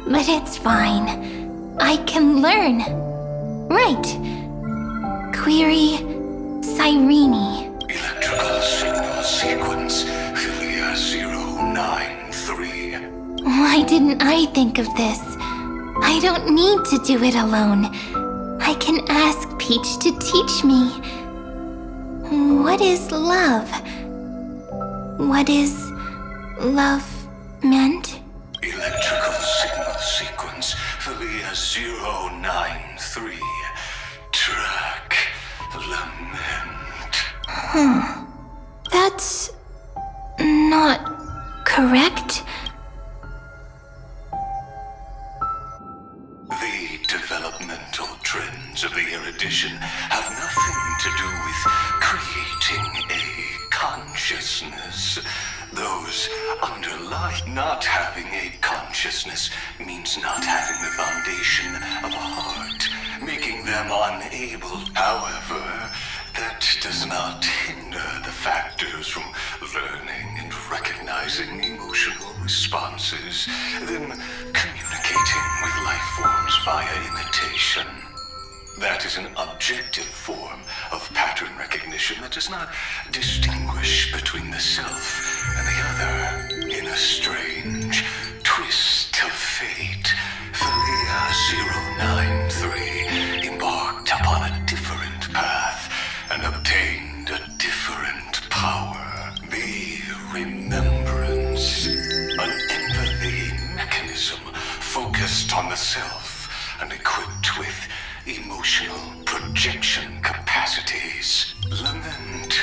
But it's fine. I can learn. Right. Query Cyrene.
Electrical signal sequence, Philia 093.
Why didn't I think of this? I don't need to do it alone. I can ask Peach to teach me. What is love? What is love meant?
Electrical signal sequence, Philia 093. Track lament.
That's not correct.
The developmental trends of the erudition have nothing to do with creating a conscious consciousness. Those underlying not having a consciousness means not having the foundation of a heart, making them unable. However, that does not hinder the factors from learning and recognizing emotional responses, them communicating with life forms via imitation. That is an objective form of pattern recognition that does not distinguish between the self and the other. In a strange twist of fate, Felia 093 embarked upon a different path and obtained a different power. The remembrance, an empathy mechanism focused on the self and equipped with emotional projection capacities. Lament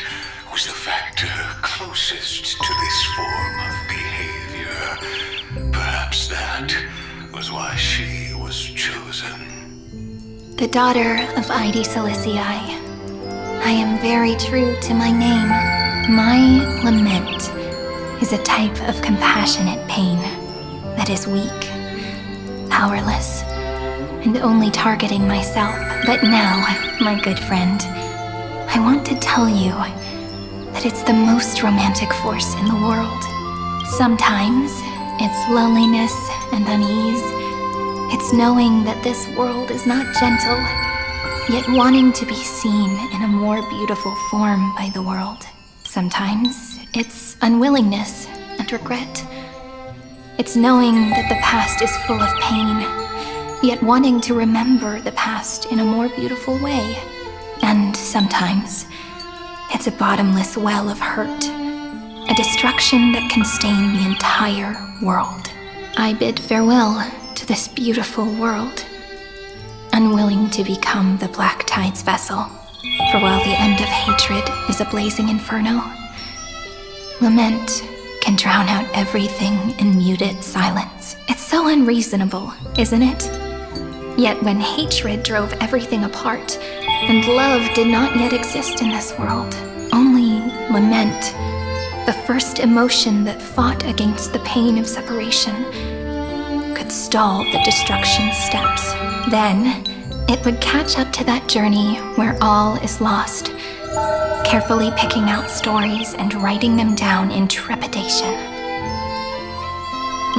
was the factor closest to this form of behavior. Perhaps that was why she was chosen.
The daughter of Ide Silicii. I am very true to my name. My lament is a type of compassionate pain that is weak, powerless, and only targeting myself. But now, my good friend, I want to tell you that it's the most romantic force in the world. Sometimes, it's loneliness and unease. It's knowing that this world is not gentle, yet wanting to be seen in a more beautiful form by the world. Sometimes, it's unwillingness and regret. It's knowing that the past is full of pain, yet wanting to remember the past in a more beautiful way. And sometimes, it's a bottomless well of hurt, a destruction that can stain the entire world. I bid farewell to this beautiful world, unwilling to become the Black Tide's vessel. For while the end of hatred is a blazing inferno, lament can drown out everything in muted silence. It's so unreasonable, isn't it? Yet when hatred drove everything apart, and love did not yet exist in this world, only lament, the first emotion that fought against the pain of separation, could stall the destruction steps. Then, it would catch up to that journey where all is lost, carefully picking out stories and writing them down in trepidation.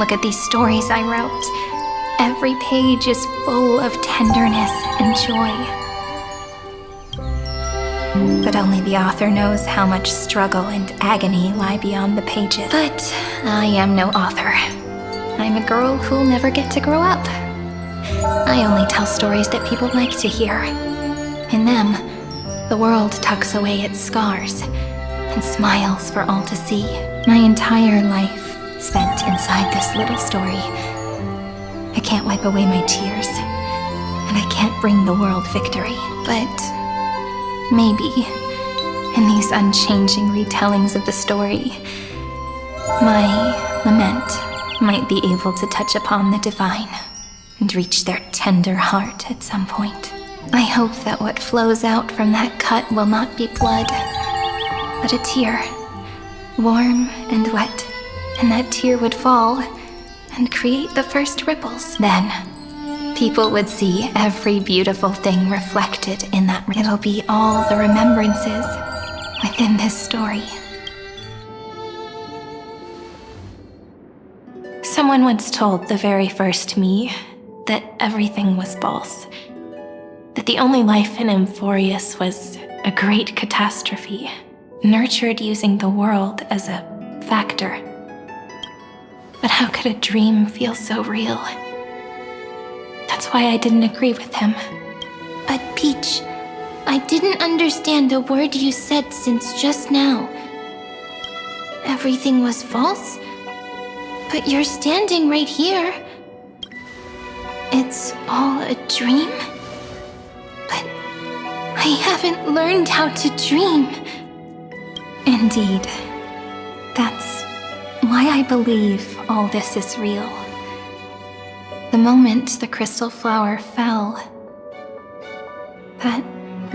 Look at these stories I wrote. Every page is full of tenderness and joy. But only the author knows how much struggle and agony lie beyond the pages. But I am no author. I'm a girl who'll never get to grow up. I only tell stories that people like to hear. In them, the world tucks away its scars and smiles for all to see. My entire life spent inside this little story. I can't wipe away my tears, and I can't bring the world victory. But maybe, in these unchanging retellings of the story, my lament might be able to touch upon the divine and reach their tender heart at some point. I hope that what flows out from that cut will not be blood, but a tear, warm and wet, and that tear would fall and create the first ripples. Then, people would see every beautiful thing reflected in that. It'll be all the remembrances within this story. Someone once told the very first me that everything was false, that the only life in Amphoreous was a great catastrophe, nurtured using the world as a factor. But how could a dream feel so real? That's why I didn't agree with him.
But Peach, I didn't understand a word you said since just now. Everything was false? But you're standing right here. It's all a dream? But I haven't learned how to dream.
Indeed. That's why I believe all this is real. The moment the crystal flower fell, that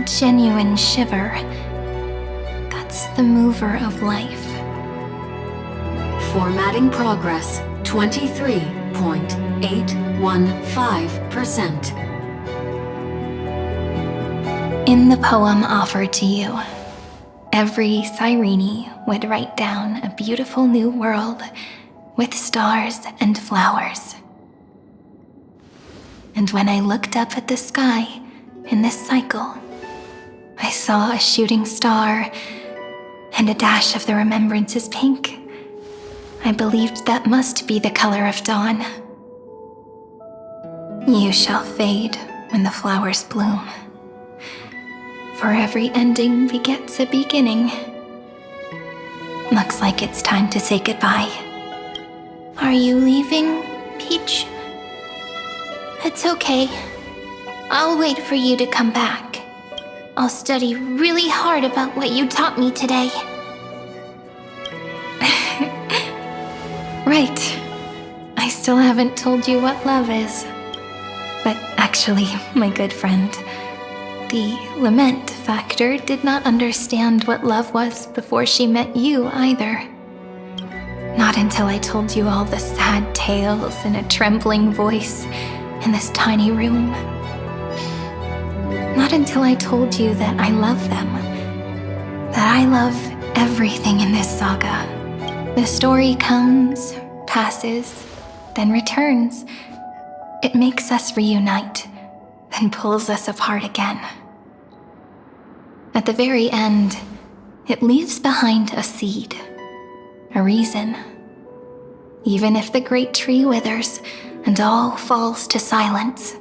genuine shiver, that's the mover of life.
Formatting progress 23.815%.
In the poem offered to you, every Cyrene would write down a beautiful new world with stars and flowers. And when I looked up at the sky in this cycle, I saw a shooting star and a dash of the remembrances pink. I believed that must be the color of dawn. You shall fade when the flowers bloom. For every ending begets a beginning. Looks like it's time to say goodbye.
Are you leaving, Peach? It's okay. I'll wait for you to come back. I'll study really hard about what you taught me today.
Right. I still haven't told you what love is. But actually, my good friend, the lament factor did not understand what love was before she met you either. Not until I told you all the sad tales in a trembling voice in this tiny room. Not until I told you that I love them. That I love everything in this saga. The story comes, passes, then returns. It makes us reunite, then pulls us apart again. At the very end, it leaves behind a seed, a reason. Even if the great tree withers and all falls to silence,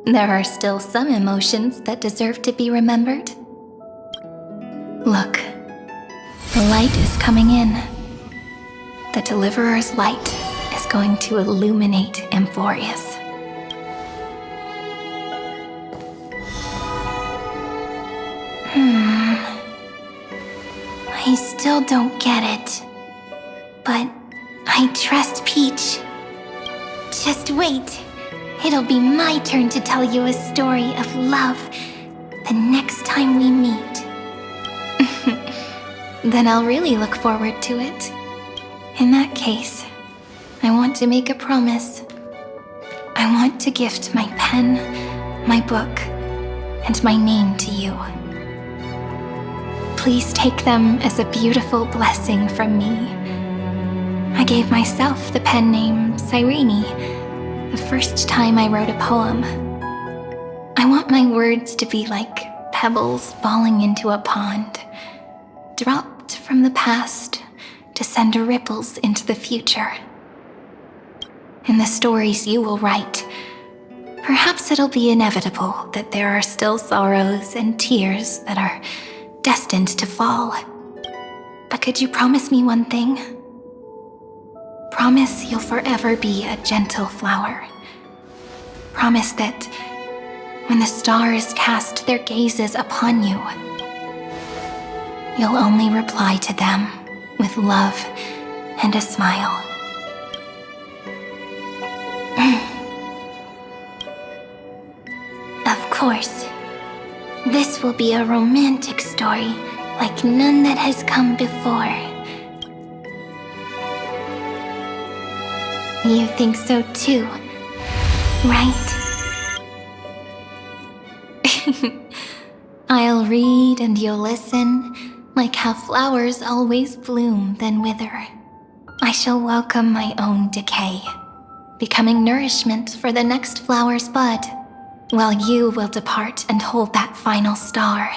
there are still some emotions that deserve to be remembered. Look, the light is coming in. The Deliverer's light is going to illuminate Amphoreous.
I still don't get it. But I trust Peach. Just wait. It'll be my turn to tell you a story of love the next time we meet.
Then I'll really look forward to it. In that case, I want to make a promise. I want to gift my pen, my book, and my name to you. Please take them as a beautiful blessing from me. I gave myself the pen name Cyrene the first time I wrote a poem. I want my words to be like pebbles falling into a pond, dropped from the past to send ripples into the future. In the stories you will write, perhaps it'll be inevitable that there are still sorrows and tears that are destined to fall. But could you promise me one thing? Promise you'll forever be a gentle flower. Promise that when the stars cast their gazes upon you, you'll only reply to them with love and a smile.
Of course. This will be a romantic story like none that has come before. You think so too, right?
I'll read and you'll listen, like how flowers always bloom then wither. I shall welcome my own decay, becoming nourishment for the next flower's bud, while you will depart and hold that final star,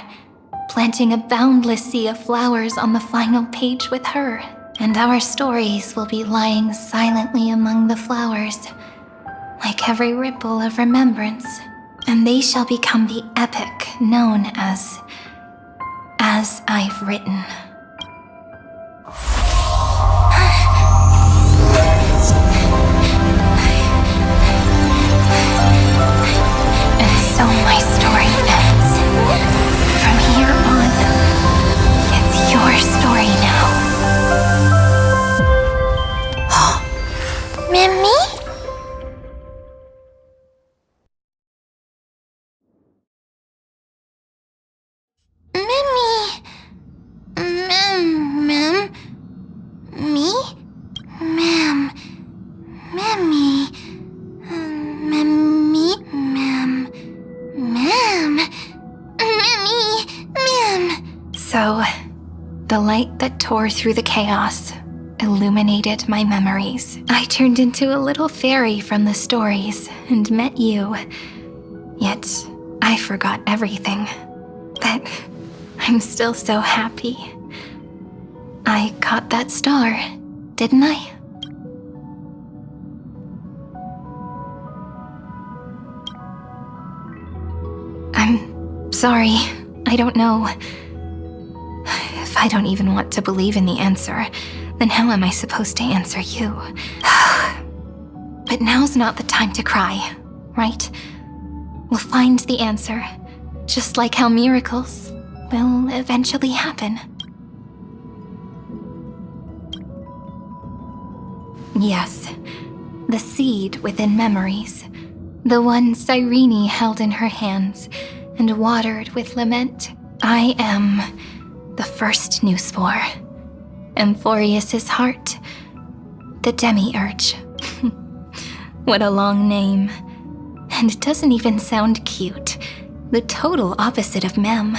planting a boundless sea of flowers on the final page with her. And our stories will be lying silently among the flowers, like every ripple of remembrance, and they shall become the epic known as I've Written.
And so my story ends. From here on, it's your story now. Mimi? Mimi?
that tore through the chaos, illuminated my memories. I turned into a little fairy from the stories and met you. Yet, I forgot everything. But I'm still so happy. I caught that star, didn't I? I'm sorry. I don't know. If I don't even want to believe in the answer, then how am I supposed to answer you? But now's not the time to cry, right? We'll find the answer, just like how miracles will eventually happen. Yes, the seed within memories, the one Cyrene held in her hands and watered with lament. I am the first new spore, Amphoreous' heart, the demiurge. What a long name. And it doesn't even sound cute. The total opposite of Mem.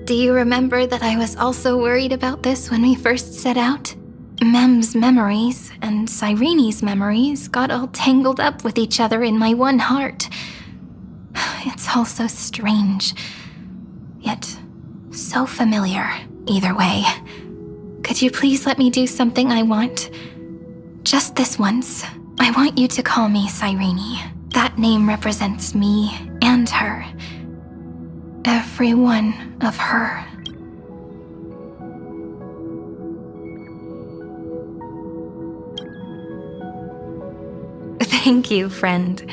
Do you remember that I was also worried about this when we first set out? Mem's memories and Cyrene's memories got all tangled up with each other in my one heart. It's all so strange, yet so familiar. Either way, could you please let me do something I want? Just this once. I want you to call me Cyrene. That name represents me and her. Every one of her. Thank you, friend.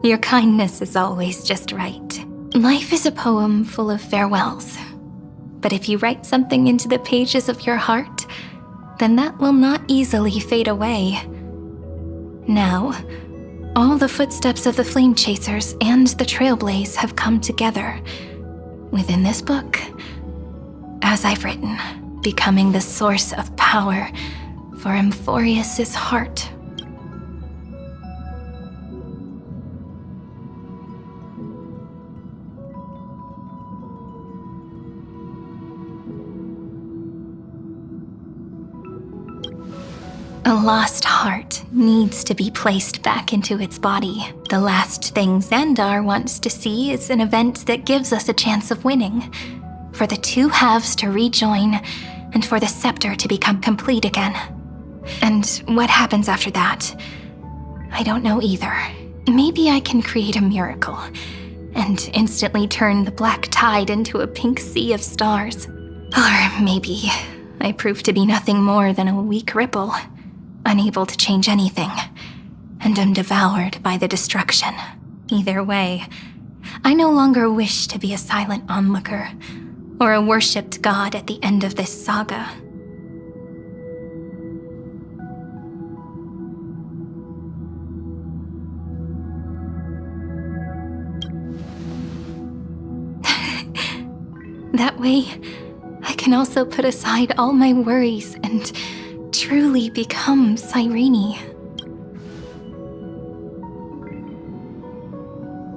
Your kindness is always just right. Life is a poem full of farewells. But if you write something into the pages of your heart, then that will not easily fade away. Now, all the footsteps of the Flame Chasers and the Trailblaze have come together within this book, as I've written, becoming the source of power for Amphoreous' heart. A lost heart needs to be placed back into its body. The last thing Xandar wants to see is an event that gives us a chance of winning, for the two halves to rejoin, and for the scepter to become complete again. And what happens after that? I don't know either. Maybe I can create a miracle, and instantly turn the black tide into a pink sea of stars. Or maybe I prove to be nothing more than a weak ripple, unable to change anything, and am devoured by the destruction. Either way, I no longer wish to be a silent onlooker, or a worshipped god at the end of this saga. That way, I can also put aside all my worries and truly become Cyrene.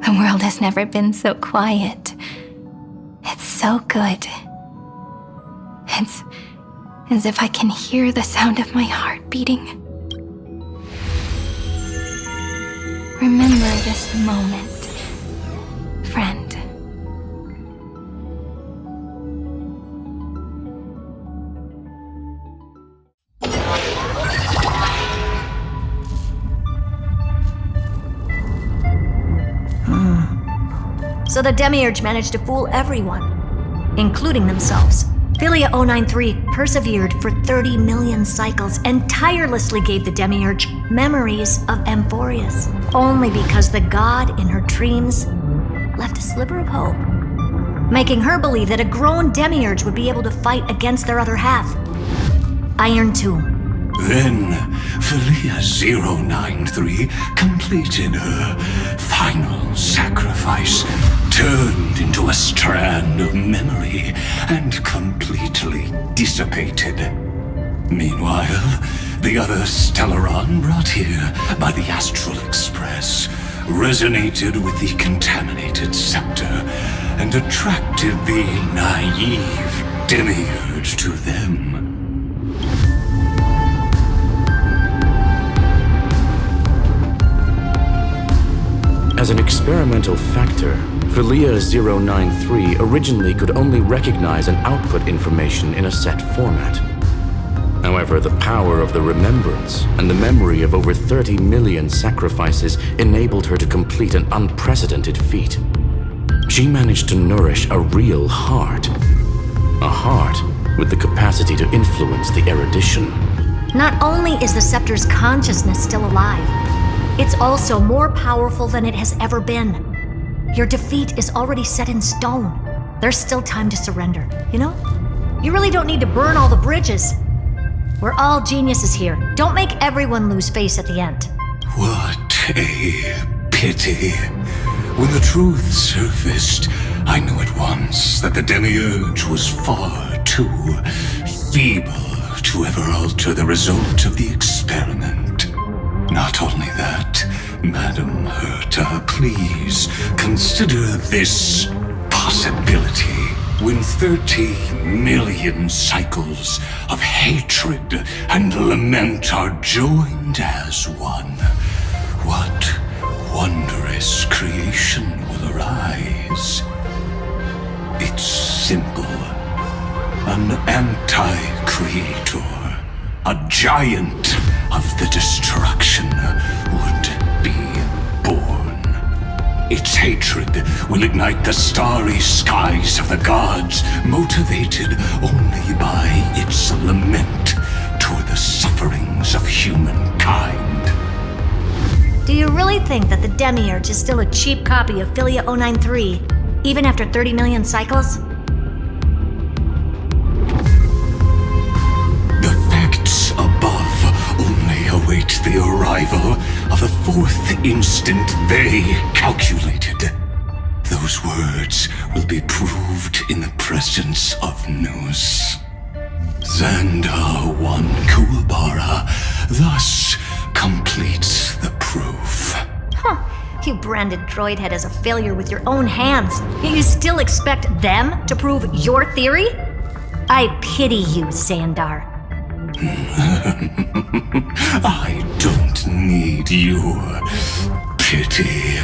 The world has never been so quiet. It's so good. It's as if I can hear the sound of my heart beating. Remember this moment, friend.
So the Demiurge managed to fool everyone, including themselves. Philia 093 persevered for 30 million cycles and tirelessly gave the Demiurge memories of Amphoreous, only because the god in her dreams left a sliver of hope, making her believe that a grown Demiurge would be able to fight against their other half, Iron Tomb.
Then, Philia 093 completed her final sacrifice, turned into a strand of memory, and completely dissipated. Meanwhile, the other Stellaron brought here by the Astral Express resonated with the contaminated scepter and attracted the naive demiurge to them.
As an experimental factor, Philia 093 originally could only recognize and output information in a set format. However, the power of the remembrance and the memory of over 30 million sacrifices enabled her to complete an unprecedented feat. She managed to nourish a real heart. A heart with the capacity to influence the erudition.
Not only is the scepter's consciousness still alive, it's also more powerful than it has ever been. Your defeat is already set in stone. There's still time to surrender, you know? You really don't need to burn all the bridges. We're all geniuses here. Don't make everyone lose face at the end.
What a pity. When the truth surfaced, I knew at once that the demiurge was far too feeble to ever alter the result of the experiment. Not only that, Madam Herta, please consider this possibility. When 30 million cycles of hatred and lament are joined as one, what wondrous creation will arise? It's simple. An anti-creator, a giant of the destruction would be born. Its hatred will ignite the starry skies of the gods, motivated only by its lament toward the sufferings of humankind.
Do you really think that the demiurge is still a cheap copy of Philia 093, even after 30 million cycles?
The facts above only await the arrival of the fourth instant they calculated. Those words will be proved in the presence of Nous. Xandar 1 Kuwabara thus completes the proof.
Huh. You branded Droidhead as a failure with your own hands, yet you still expect them to prove your theory? I pity you, Xandar.
I don't need your pity.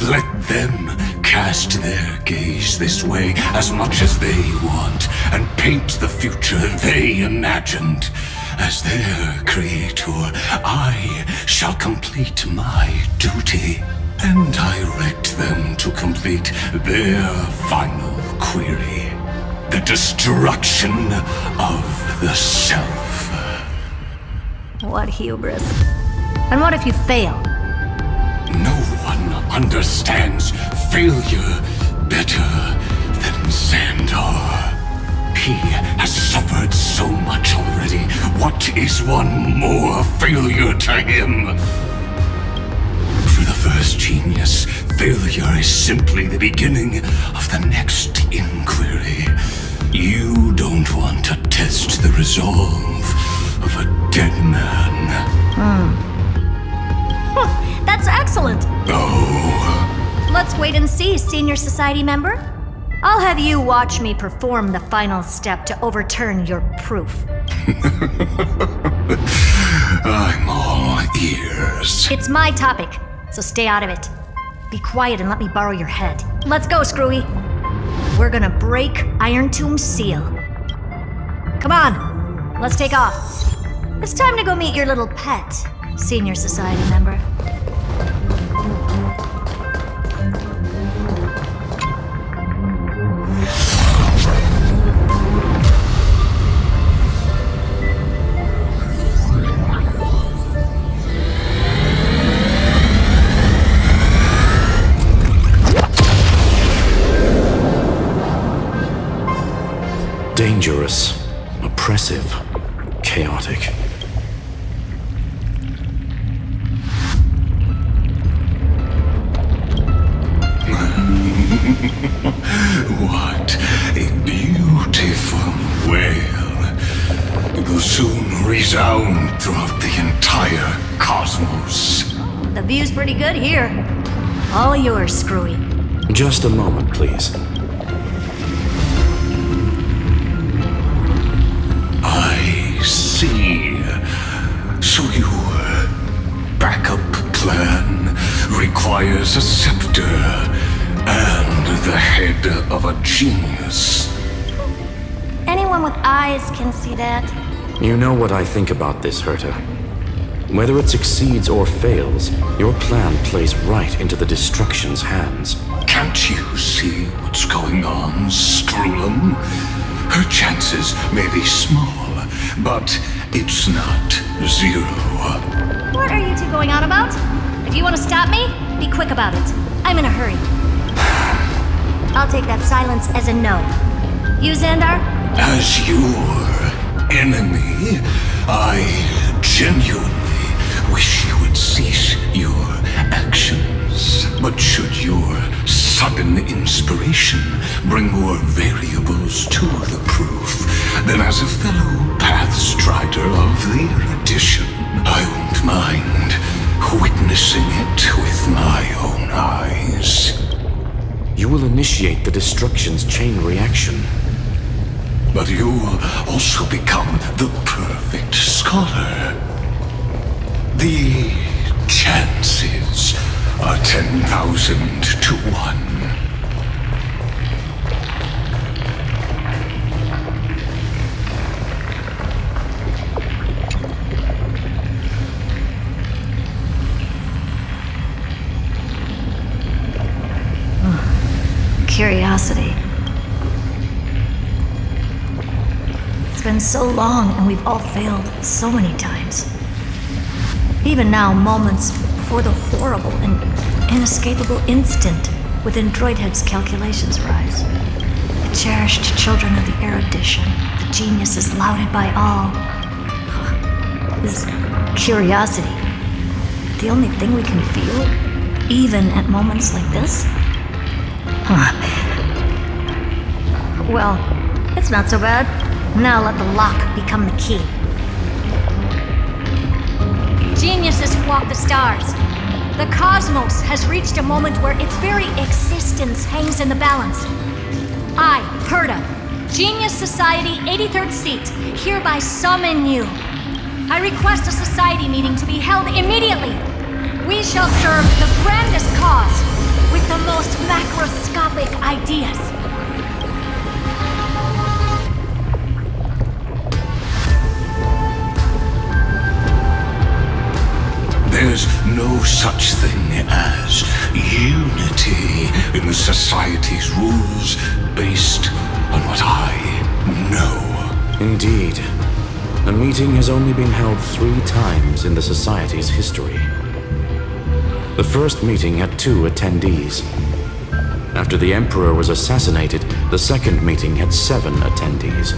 Let them cast their gaze this way as much as they want and paint the future they imagined. As their creator, I shall complete my duty and direct them to complete their final query. The destruction of the self.
What hubris. And what if you fail?
No one understands failure better than Xandar. He has suffered so much already. What is one more failure to him? For the first genius, failure is simply the beginning of the next inquiry. You don't want to test the resolve of a dead man.
That's excellent.
Oh.
Let's wait and see, Senior Society member. I'll have you watch me perform the final step to overturn your proof.
I'm all ears.
It's my topic, so stay out of it. Be quiet and let me borrow your head. Let's go, Screwy. We're gonna break Iron Tomb's seal. Come on, let's take off. It's time to go meet your little pet, Senior Society member.
Dangerous, oppressive, chaotic.
What a beautiful wail. It will soon resound throughout the entire cosmos.
The view's pretty good here. All yours, Screwy.
Just a moment, please.
I see. So your backup plan requires a scepter and the head of a genius.
Anyone with eyes can see that.
You know what I think about this, Herta. Whether it succeeds or fails, your plan plays right into the Destruction's hands.
Can't you see what's going on, Strulum? Her chances may be small, but it's not zero.
What are you two going on about? If you want to stop me, be quick about it. I'm in a hurry. I'll take that silence as a no. You, Xandar?
As your enemy, I genuinely wish you would cease your actions. But should your sudden inspiration bring more variables to the proof, then as a fellow Pathstrider of the Edition, I won't mind witnessing it with my own eyes.
You will initiate the Destruction's chain reaction.
But you'll also become the perfect scholar. The chances are 10,000 to 1.
Curiosity. It's been so long and we've all failed so many times. Even now, moments before the horrible and inescapable instant within Droidhead's calculations rise. The cherished children of the erudition, the geniuses lauded by all. Is curiosity the only thing we can feel, even at moments like this? Well, it's not so bad. Now let the lock become the key. Geniuses who walk the stars. The cosmos has reached a moment where its very existence hangs in the balance. I, Herta, Genius Society 83rd seat, hereby summon you. I request a society meeting to be held immediately. We shall serve the grandest cause with the most macroscopic ideas.
There's no such thing as unity in the Society's rules based on what I know.
Indeed. A meeting has only been held 3 times in the Society's history. The first meeting had 2 attendees. After the Emperor was assassinated, the second meeting had 7 attendees.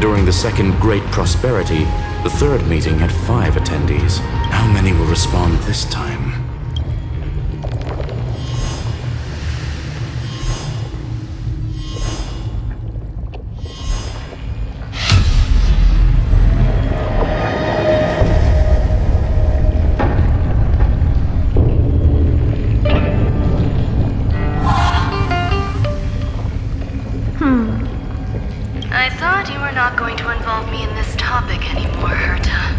During the second Great Prosperity, the third meeting had 5 attendees. How many will respond this time?
I thought you were not going to involve me in this topic anymore, Herta.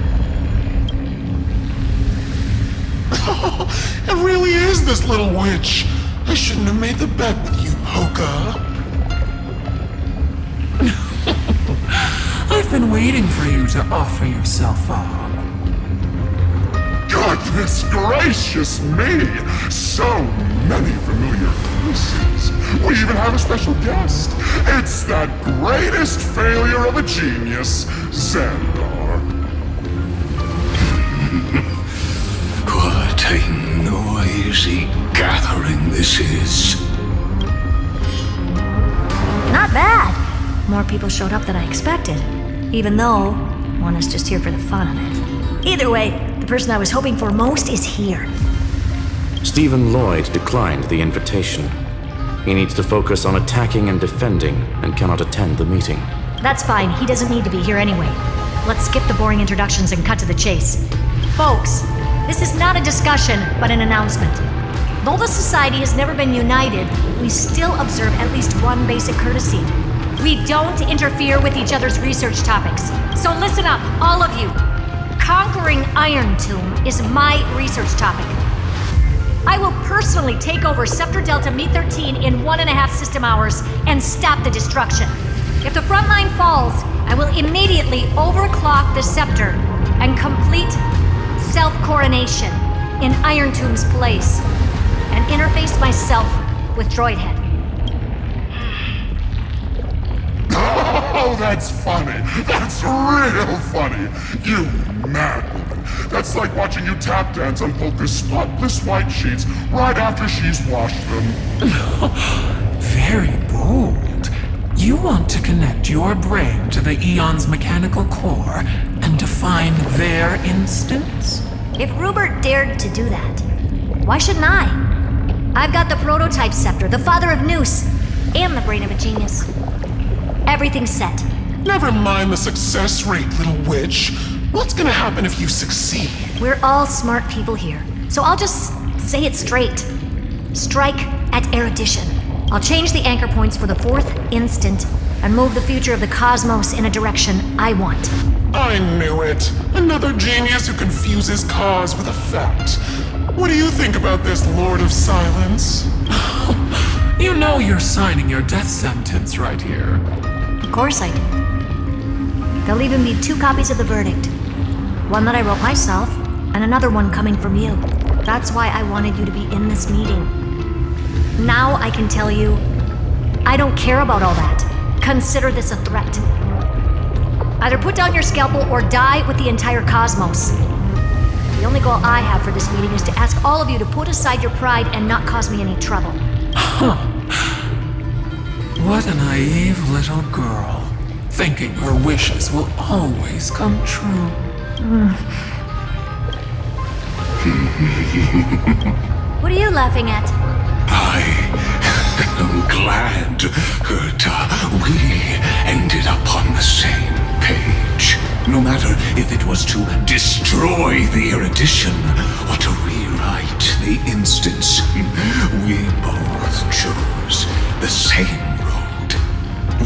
It really is this little witch. I shouldn't have made the bet with you, Hoka.
I've been waiting for you to offer yourself up.
Goodness gracious me! So many familiar faces. We even have a special guest. It's that greatest failure of a genius, Xandar.
What a noisy gathering this is.
Not bad. More people showed up than I expected. Even though one is just here for the fun of it. Either way, the person I was hoping for most is here.
Stephen Lloyd declined the invitation. He needs to focus on attacking and defending and cannot attend the meeting.
That's fine. He doesn't need to be here anyway. Let's skip the boring introductions and cut to the chase. Folks, This is not a discussion, but an announcement. Though the Society has never been united, we still observe at least one basic courtesy. We don't interfere with each other's research topics. So listen up, all of you. Conquering Iron Tomb is my research topic. I will personally take over Scepter Delta Me-13 in 1.5 system hours and stop the destruction. If the front line falls, I will immediately overclock the Scepter and complete self-coronation in Iron Tomb's place and interface myself with Droidhead.
Oh, that's funny. That's real funny. You mad woman. That's like watching you tap dance on Polka's spotless white sheets right after she's washed them.
Very bold. You want to connect your brain to the Eon's mechanical core and define their instance?
If Rupert dared to do that, why shouldn't I? I've got the prototype scepter, the father of Noose, and the brain of a genius. Everything's set.
Never mind the success rate, little witch. What's gonna happen if you succeed?
We're all smart people here, so I'll just say it straight. Strike at erudition. I'll change the anchor points for the 4th instant and move the future of the cosmos in a direction I want.
I knew it. Another genius who confuses cause with effect. What do you think about this, Lord of Silence?
You know you're signing your death sentence right here.
Of course I do. There'll even be 2 copies of the verdict. One that I wrote myself, and another one coming from you. That's why I wanted you to be in this meeting. Now I can tell you, I don't care about all that. Consider this a threat. Either put down your scalpel or die with the entire cosmos. The only goal I have for this meeting is to ask all of you to put aside your pride and not cause me any trouble.
Huh. What a naive little girl, thinking her wishes will always come true.
What are you laughing at?
I am glad that we ended up on the same page. No matter if it was to destroy the erudition or to rewrite the instance, we both chose the same road.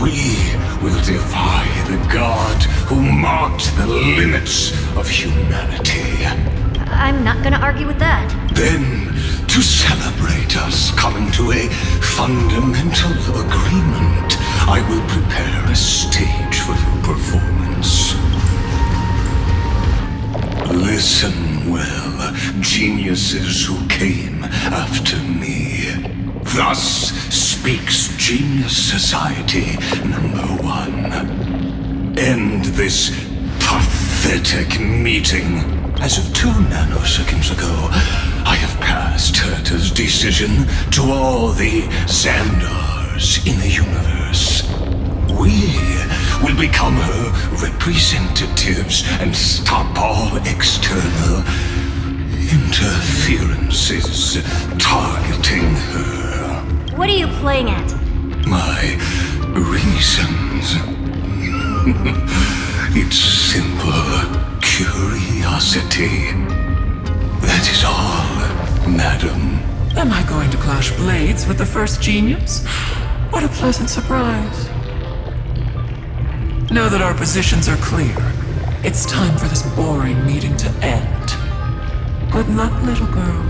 We will defy the god who marked the limits of humanity.
I'm not gonna argue with that.
Then, to celebrate us coming to a fundamental agreement, I will prepare a stage for your performance. Listen well, geniuses who came after me. Thus speaks Genius Society #1. End this pathetic meeting. As of 2 nanoseconds ago, I have passed Herta's decision to all the Xandars in the universe. We will become her representatives and stop all external interferences targeting her.
What are you playing at?
My reasons. It's simple curiosity. That is all, madam.
Am I going to clash blades with the first genius? What a pleasant surprise. Now that our positions are clear, it's time for this boring meeting to end. Good luck, little girl.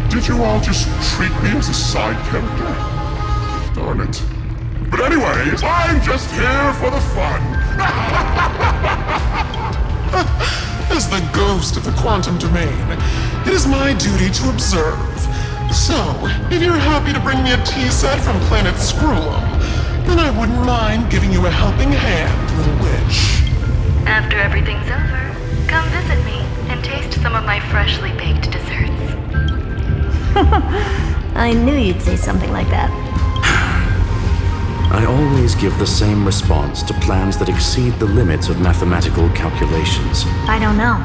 Did you all just treat me as a side character? Darn it. But anyways, I'm just here for the fun.
As the ghost of the quantum domain, it is my duty to observe. So, if you're happy to bring me a tea set from planet Screw'em, then I wouldn't mind giving you a helping hand, little witch.
After everything's over, come visit me and taste some of my freshly baked desserts.
I knew you'd say something like that.
I always give the same response to plans that exceed the limits of mathematical calculations.
I don't know,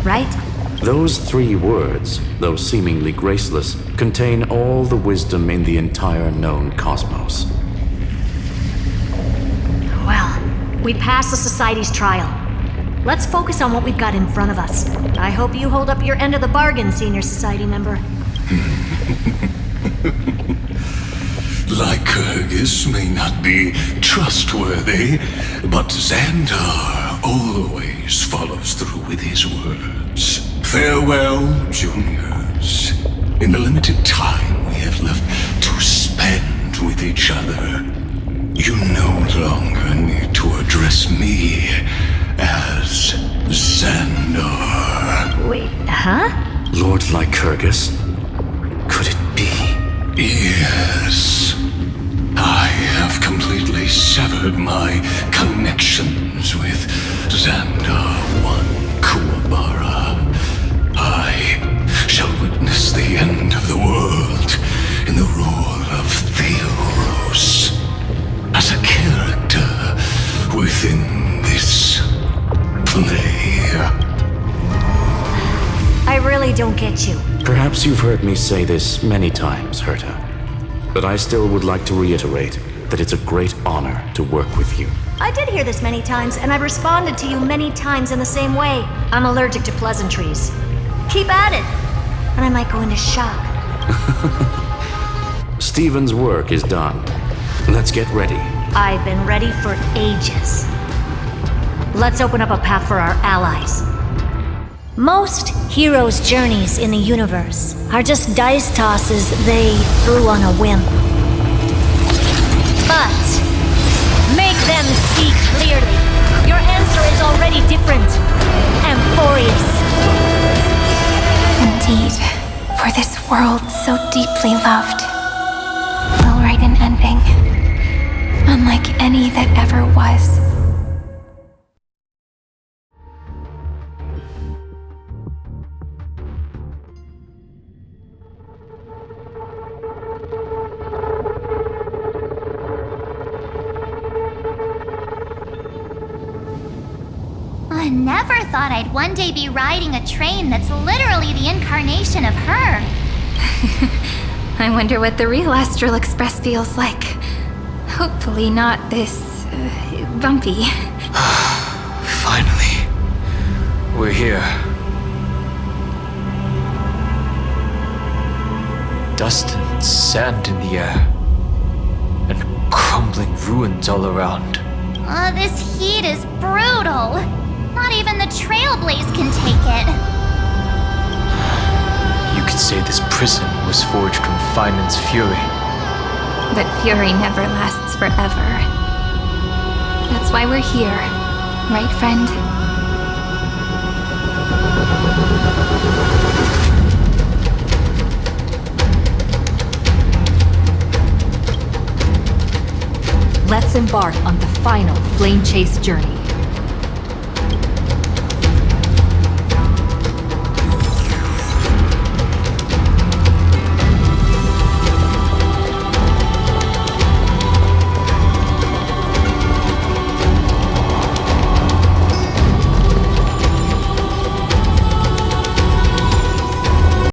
right?
Those 3 words, though seemingly graceless, contain all the wisdom in the entire known cosmos.
Well, we passed the Society's trial. Let's focus on what we've got in front of us. I hope you hold up your end of the bargain, Senior Society member.
Lycurgus may not be trustworthy, but Xandar always follows through with his words. Farewell, juniors. In the limited time we have left to spend with each other, you no longer need to address me as Xandar.
Wait, huh?
Lord Lycurgus? Could it be?
Yes. I have completely severed my connections with Xandar I Kuwabara. I shall witness the end of the world in the role of Theoros, as a character within this play.
I really don't get you.
Perhaps you've heard me say this many times, Herta, but I still would like to reiterate that it's a great honor to work with you.
I did hear this many times, and I've responded to you many times in the same way. I'm allergic to pleasantries. Keep at it, and I might go into shock.
Stephen's work is done. Let's get ready.
I've been ready for ages. Let's open up a path for our allies. Most heroes' journeys in the universe are just dice tosses they threw on a whim. But make them see clearly. Your answer is already different. Amphoreous.
Indeed, for this world so deeply loved, we'll write an ending, unlike any that ever was.
I never thought I'd one day be riding a train that's literally the incarnation of her.
I wonder what the real Astral Express feels like. Hopefully not this... bumpy.
Finally. We're here. Dust and sand in the air. And crumbling ruins all around.
This heat is brutal. Not even the Trailblaze can take it.
You could say this prison was forged from Finan's fury.
But fury never lasts forever. That's why we're here. Right, friend?
Let's embark on the final flame chase journey.